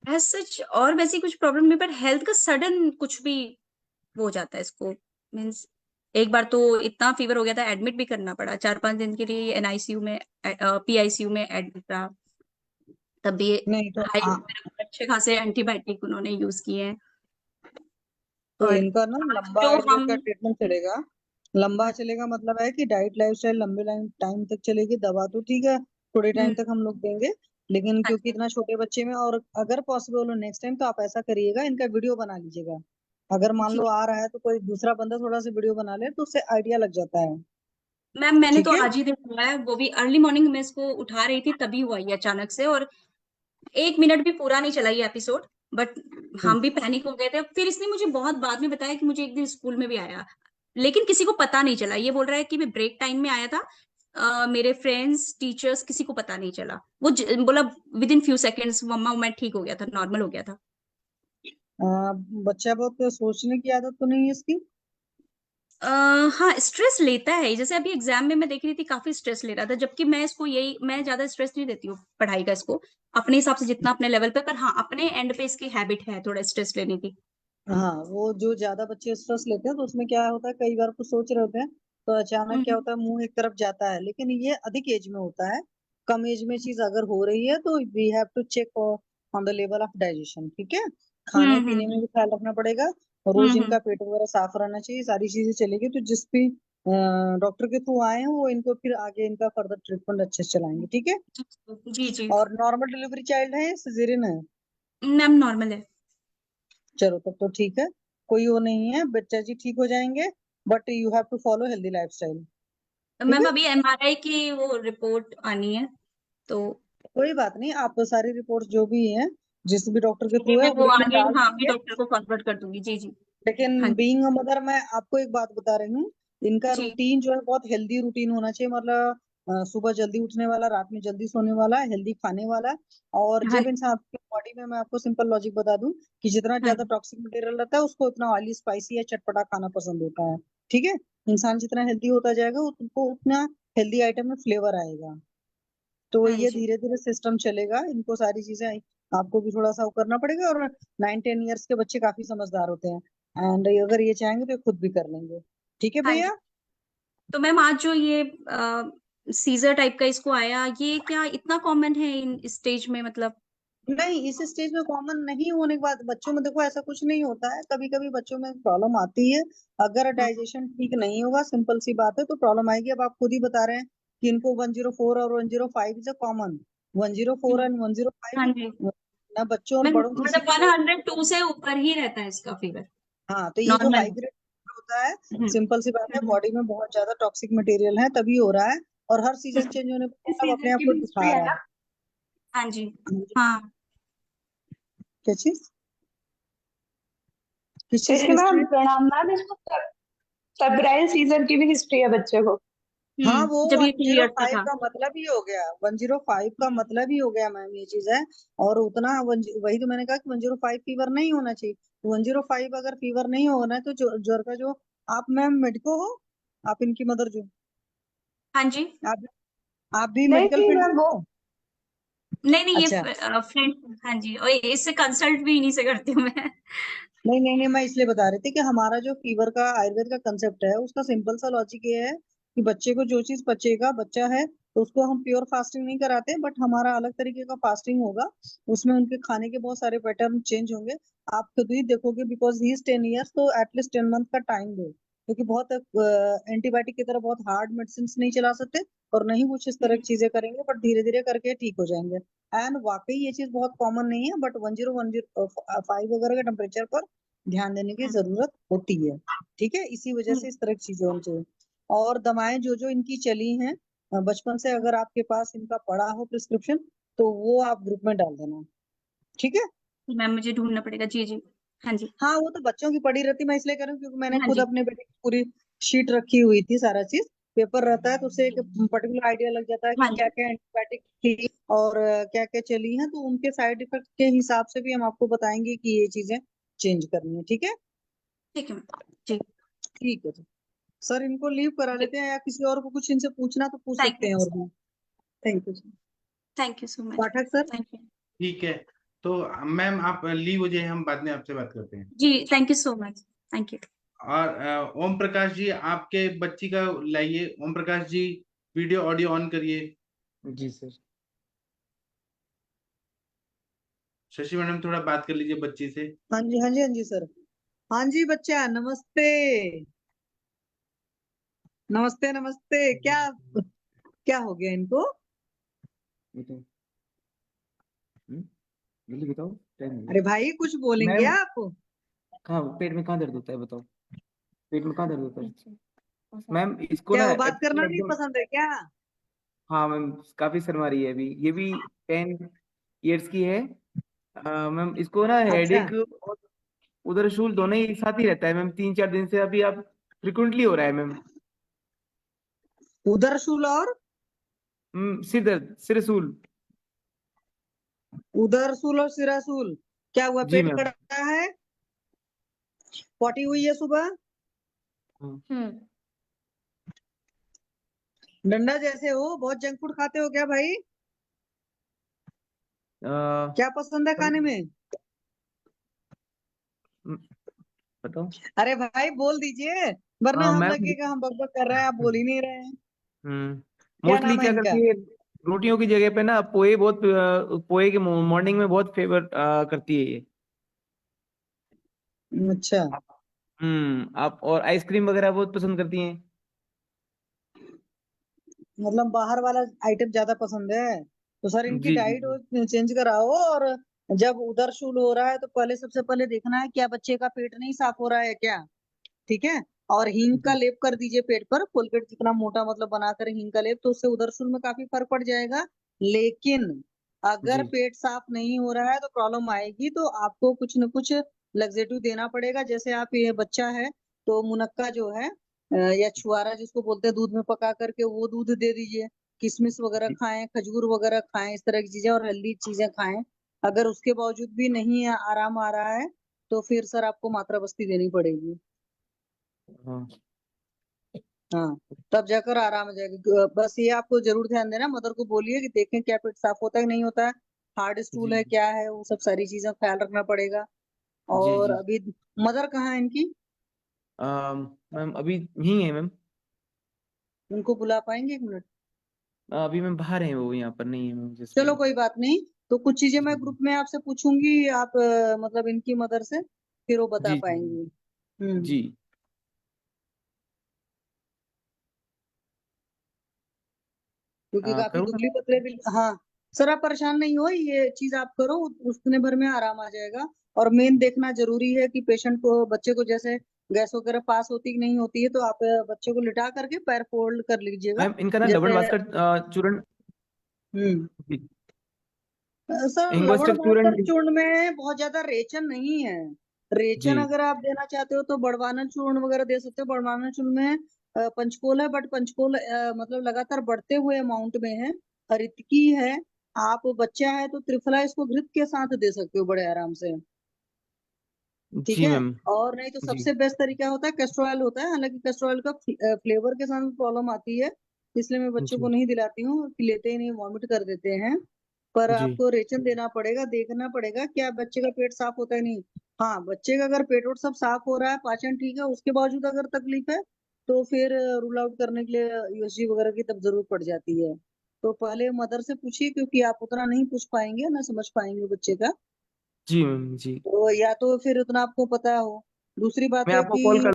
एज सच और वैसी कुछ प्रॉब्लम नहीं, पर हेल्थ का सडन कुछ भी वो हो जाता है इसको। मीन्स एक बार तो इतना फीवर हो गया था, एडमिट भी करना पड़ा 4-5 दिन के लिए एनआईसीयू में, पीआईसीयू में एडमिट रहा। तब भी नहीं तो हाई अच्छे खासे एंटीबायोटिक उन्होंने यूज किए हैं। तो और इनका ना आज लंबा जो आयुर्वेद हम का ट्रीटमेंट चलेगा। लंबा चलेगा मतलब है कि डाइट लाइफस्टाइल लंबे टाइम तक चलेगी। दवा तो ठीक है, थोड़े टाइम हम्म, तक हम लोग देंगे, लेकिन हाँ क्योंकि जी, इतना छोटे बच्चे में, और अगर पॉसिबल हो नेक्स्ट टाइम तो आप ऐसा करिएगा, इनका वीडियो बना लीजिएगा। अगर मान जी लो आ रहा है तो कोई दूसरा बंदा थोड़ा सा वीडियो बना ले तो उससे आइडिया लग जाता है। मैम, मैंने ठीक तो है। आज ही देखा है, वो भी अर्ली मॉर्निंग में इसको उठा रही थी तभी हुआ ये अचानक से, और 1 मिनट भी पूरा नहीं चला ये एपिसोड। बट हम भी पैनिक हो गए थे, फिर इसने मुझे बहुत बाद में बताया कि मुझे एक दिन स्कूल में भी आया, लेकिन किसी को पता नहीं चला। ये बोल रहा है कि मैं ब्रेक टाइम में आया था, मेरे फ्रेंड्स टीचर्स किसी को पता नहीं चला। वो बोला विद इन फ्यू सेकेंड्स मम्मा मैं ठीक हो गया था, नॉर्मल हो गया था। बच्चा बहुत सोचने की आदत तो नहीं है इसकी? हाँ स्ट्रेस लेता है, जैसे अभी एग्जाम में मैं देख रही थी काफी स्ट्रेस ले रहा था, जबकि मैं इसको यही, मैं ज्यादा स्ट्रेस नहीं देती हूँ पढ़ाई का इसको, अपने हिसाब से जितना अपने लेवल पे। पर हाँ, अपने एंड पे इसकी हैबिट है थोड़ा स्ट्रेस लेने की। हाँ, वो जो ज्यादा बच्चे स्ट्रेस लेते हैं तो उसमें क्या होता है, कई बार कुछ सोच रहे होते हैं तो अचानक क्या हम्म होता है, मुंह एक तरफ जाता है। लेकिन ये अधिक एज में होता है। कम एज में चीज अगर हो रही है तो we have to check on the level of digestion. ठीक है, खाने हम्म पीने में हम्म भी ख्याल रखना पड़ेगा। रोज हम्म इनका पेट वगैरह साफ रहना चाहिए, सारी चीजें चलेगी तो जिस भी डॉक्टर के थ्रू आए हैं वो इनको फिर आगे इनका फर्दर ट्रीटमेंट अच्छे से चलाएंगे। ठीक है। जी जी। और नॉर्मल डिलीवरी चाइल्ड है, सिजेरियन है? मैम नॉर्मल है। चलो तब तो ठीक है, कोई वो नहीं है, बच्चा जी ठीक हो जाएंगे। But you have to follow healthy lifestyle. ठीक मैम है। अभी एमआरआई की वो रिपोर्ट आनी है, तो कोई बात नहीं, आप सारी रिपोर्ट्स जो भी हैं जिस भी डॉक्टर के जी थ्रू है मैं वो ग्रुप में आगे डाल हाँ भी दीजिए। डॉक्टर को फॉरवर्ड कर दूंगी। जी जी। हाँ लेकिन बीइंग अ मदर मैं आपको एक बात बता रही हूँ, इनका जी। रूटीन जो है बहुत हेल्दी रूटीन होना चाहिए। मतलब सुबह जल्दी उठने वाला, रात में जल्दी सोने वाला, हेल्दी खाने वाला। और हाँ जब इंसान की बॉडी में, मैं आपको सिंपल लॉजिक बता दूं कि जितना हाँ ज्यादा टॉक्सिक मटेरियल रहता है उसको उतना ऑयली स्पाइसी या चटपटा खाना पसंद होता है। ठीक है। इंसान जितना हेल्दी होता जाएगा उनको उतना हेल्दी आइटम में फ्लेवर आएगा। तो हाँ ये जी। धीरे धीरे सिस्टम चलेगा, इनको सारी चीजें आपको भी थोड़ा सा वो करना पड़ेगा। और 9-10 ईयर्स के बच्चे काफी समझदार होते हैं, एंड अगर ये चाहेंगे तो ये खुद भी कर लेंगे। ठीक है हाँ जी। भैया। तो मैम आज जो ये सीजर टाइप का इसको आया, ये क्या इतना कॉमन है इन स्टेज में मतलब? नहीं, इस स्टेज में कॉमन नहीं होने के बाद बच्चों में देखो ऐसा कुछ नहीं होता है, कभी कभी बच्चों में प्रॉब्लम आती है। अगर डाइजेशन ठीक नहीं होगा, सिंपल सी बात है, तो प्रॉब्लम आएगी। अब आप खुद ही बता रहे हैं कि इनको 104 और 105 इज अ कॉमन। 104 एंड 105 हाँ जी, ना बच्चों और बड़ों किसी मतलब को। 102 से ऊपर ही रहता है इसका फीवर हाँ, तो ये जो नॉर्मल। हाई ग्रेड होता है, सिंपल सी बात है, बॉडी में बहुत ज्यादा टॉक्सिक मटेरियल है तभी हो रहा है। और हर सीजन चेंज होने पर इस सब अपने सीजन आप की को भी हिस्ट्री दिखा है रहा ना? है। हाँ जी, हाँ क्या चीज? किस चीज की इसके हिस्ट्री? मैम प्रणाम मैम, इसको फेब्राइल सीजन की भी हिस्ट्री है बच्चे को। हाँ, वो जब ये 2 ईयर का 105 था। का मतलब ही हो गया, 105 का मतलब ही हो गया मैम, ये चीज है। और उतना वही तो मैंने कहा कि 105 फीवर नहीं होना चाहिए। 105 अगर फीवर नहीं होना है तो ज्वर का जो, आप मैम मेडिको हो, आप इनकी मदर जो, हाँ जी, आप आप भी नहीं मेडिकल नहीं फील्ड मैम, में? वो नहीं नहीं, ये अच्छा, फ्रेंड, हाँ जी, और इससे कंसल्ट भी इन्हीं से करती हूँ मैं। नहीं नहीं नहीं, मैं इसलिए बता रही थी कि हमारा जो फीवर का आयुर्वेद का कंसेप्ट है, उसका सिंपल सा लॉजिक ये है कि बच्चे को जो चीज पचेगा, बच्चा है तो उसको हम प्योर फास्टिंग नहीं कराते, बट हमारा अलग तरीके का फास्टिंग होगा। उसमें उनके खाने के बहुत सारे पैटर्न चेंज होंगे। आप खुद ही देखोगे, बिकॉज ही इज 10 ईयर्स, तो एटलीस्ट 10 मंथ का टाइम दो, क्योंकि बहुत एंटीबायोटिक की तरह बहुत हार्ड मेडिसिन नहीं चला सकते, और नहीं कुछ इस तरह की चीजें करेंगे, बट धीरे धीरे करके ठीक हो जाएंगे। एंड वाकई ये चीज बहुत कॉमन नहीं है, बट 105 वगैरह के टेम्परेचर पर ध्यान देने की जरूरत होती है। ठीक है, इसी वजह से इस तरह की चीजें होनी चाहिए। और दवाएं जो जो इनकी चली हैं बचपन से, अगर आपके पास इनका पड़ा हो प्रिस्क्रिप्शन, तो वो आप ग्रुप में डाल देना। ठीक है। मैम मुझे ढूंढना पड़ेगा, जी जी। हाँ जी, हाँ, वो तो बच्चों की पड़ी रहती, मैं इसलिए कह रही हूँ क्योंकि मैंने हाँ खुद जी, अपने बेटे की पूरी शीट रखी हुई थी, सारा चीज पेपर रहता है, तो उससे एक पर्टिकुलर आइडिया लग जाता है कि हाँ क्या जी, क्या एंटीबायोटिक थी और क्या क्या चली हैं, तो उनके साइड इफेक्ट के हिसाब से भी हम आपको बताएंगे कि ये चीजें चेंज करनी है। ठीक है। ठीक है मैम, जी ठीक है, तो सर इनको लीव करा जी। लेते हैं, या किसी और को कुछ इनसे पूछना तो पूछ थैंक सकते यू, हैं और भी। Thank you sir. Thank you so much, Pathak sir. Thank you ठीक है, तो मैम आप लीव हो जाइए, हम बाद में आपसे बात करते हैं। जी, thank you so much, thank you. और ओम प्रकाश जी, आपके बच्ची का लाइए। Om Prakash ji, video audio on करिए। जी सर। शशि मैडम, थोड़ा बात कर लीजिए बच्ची से। हाँ जी, हाँ जी, हाँ जी सर। हाँ जी बच्चा, नमस्ते। नमस्ते नमस्ते। क्या क्या हो गया इनको? बताओ, जल्दी बताओ, टाइम हो अरे गया। भाई, कुछ बोलेंगे मैम, आप? कहाँ पेट में कहाँ दर्द होता है बताओ, पेट में कहाँ दर्द होता है मैम? इसको क्या ना वो बात करना नहीं एकदम, पसंद है क्या? हाँ मैम, काफी शर्मा रही है अभी, ये भी 10 इयर्स की है। मैम इसको ना अच्छा, हेडेक और उधर शूल दोनों ही एक साथ ही रहता है मैम, 3-4 दिन से अभी आप फ्रिक्वेंटली हो रहा है मैम। उधर शूल और सिर दर्द, सिर सूल। उधर सूल और सिरासूल। क्या हुआ, जी पेट मैम। कड़ा है? पॉटी हुई है सुबह? डंडा जैसे हो, बहुत जंक फूड खाते हो क्या भाई? क्या पसंद है खाने में? बताओ। अरे भाई बोल दीजिए, वरना हम मैम, लगेगा हम बकबक कर रहे हैं, आप बोल ही नहीं रहे हैं। क्या मोस्टली नाम है क्या इनका? करती है, रोटियों की जगह पे ना पोहे बहुत, पोहे के मॉर्निंग में बहुत फेवर करती है ये। अच्छा, आप और आइसक्रीम वगैरह बहुत पसंद करती हैं। मतलब बाहर वाला आइटम ज्यादा पसंद है, तो सर इनकी जी जी डाइट जी। चेंज कराओ। और जब उधर शूल हो रहा है तो पहले, सबसे पहले देखना है क्या बच्चे का पेट नहीं साफ हो रहा है क्या। ठीक है। और हींग का जी लेप कर दीजिए पेट पर, कोलगेट जितना मोटा मतलब बनाकर हींग का लेप, तो उससे उदरसूल में काफी फर्क पड़ जाएगा। लेकिन अगर जी पेट साफ नहीं हो रहा है तो प्रॉब्लम आएगी, तो आपको कुछ न कुछ लग्जेटिव देना पड़ेगा। जैसे आप, ये बच्चा है तो मुनक्का जो है या छुआरा जिसको बोलते हैं, दूध में पका करके वो दूध दे दीजिए। किशमिश वगैरह जी। खाएं, खजूर वगैरह खाएं, इस तरह की चीजें, और हेल्दी चीजें खाएं। अगर उसके बावजूद भी नहीं आराम आ रहा है, तो फिर सर आपको मात्रा बस्ती देनी पड़ेगी। हाँ हाँ, तब जाकर आराम आ जाएगा। बस ये आपको जरूर ध्यान देना, मदर को बोलिए कि देखें क्या पेट साफ होता है कि नहीं होता है, हार्ड जी स्टूल है क्या है, वो सब सारी चीजों का ख्याल रखना पड़ेगा। जी और जी। अभी मदर कहाँ है इनकी? मैम अभी यही है मैम। उनको बुला पाएंगे 1 मिनट? अभी मैम बाहर है वो, यहाँ पर नहीं है मैम, जैसे। चलो कोई बात नहीं, तो कुछ चीजें मैं ग्रुप में आपसे पूछूंगी, आप मतलब इनकी मदर से, फिर वो बता जी पाएंगी। जी क्योंकि काफी करूँ दुबली पतले भी। हाँ सर, आप परेशान नहीं हो, ये चीज आप करो, उतने भर में आराम आ जाएगा। और मेन देखना जरूरी है कि पेशेंट को, बच्चे को जैसे गैस वगैरह पास होती कि नहीं होती है, तो आप बच्चे को लिटा करके पैर फोल्ड कर लीजिएगा मैम इनका ना लवण जैसे। भास्कर चूर्ण हम्म जी, सर लवण हिंगोस्टेक भास्कर चूर्ण चूर्ण में बहुत ज्यादा रेचन नहीं है। रेचन जी अगर आप देना चाहते हो तो बड़वानल चूर्ण वगैरह दे सकते हो। बड़वानल चूर्ण में पंचकोल है, बट पंचकोल मतलब लगातार बढ़ते हुए अमाउंट में है। हरितकी है। आप बच्चा है तो त्रिफला इसको घृत के साथ दे सकते हो बड़े आराम से। ठीक जी है। मैम और नहीं तो जी सबसे बेस्ट तरीका होता है कैस्टर ऑयल होता है, हालांकि कैस्टर ऑयल का फ्लेवर के साथ प्रॉब्लम आती है, इसलिए मैं बच्चों को जी नहीं दिलाती हूँ कि लेते ही नहीं, वॉमिट कर देते हैं। पर जी आपको रेचन देना पड़ेगा, देखना पड़ेगा क्या बच्चे का पेट साफ होता है नहीं। हाँ, बच्चे का अगर पेट वोट सब साफ हो रहा है, पाचन ठीक है, उसके बावजूद अगर तकलीफ है तो फिर रूल आउट करने के लिए यूएसजी वगैरह की तब जरूरत पड़ जाती है। तो पहले मदर से पूछिए, क्योंकि आप उतना नहीं पूछ पाएंगे ना, समझ पाएंगे बच्चे का। जी मैम जी तो या तो फिर उतना आपको पता हो। दूसरी बात मैं है आपको कॉल कि कर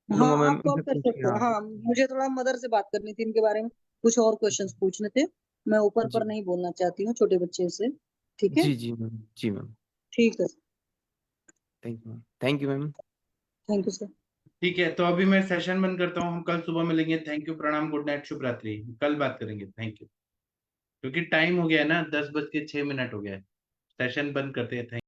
हाँ, लूंगा मैम आप कॉल इनसे कर पूछ के सकते हो। हाँ हाँ, मुझे थोड़ा मदर से बात करनी थी इनके बारे में, कुछ और क्वेश्चंस पूछने थे। मैं ऊपर जी पर नहीं बोलना चाहती हूँ छोटे बच्चे से। ठीक है। जी मैम जी मैम ठीक है। Thank you ma'am thank you sir. ठीक है, तो अभी मैं सेशन बंद करता हूँ, हम कल सुबह मिलेंगे। थैंक यू, प्रणाम, गुड नाइट, शुभ रात्रि। कल बात करेंगे। Thank you. क्योंकि टाइम हो गया है ना, 10:06 हो गया है। सेशन बंद करते हैं। थैंक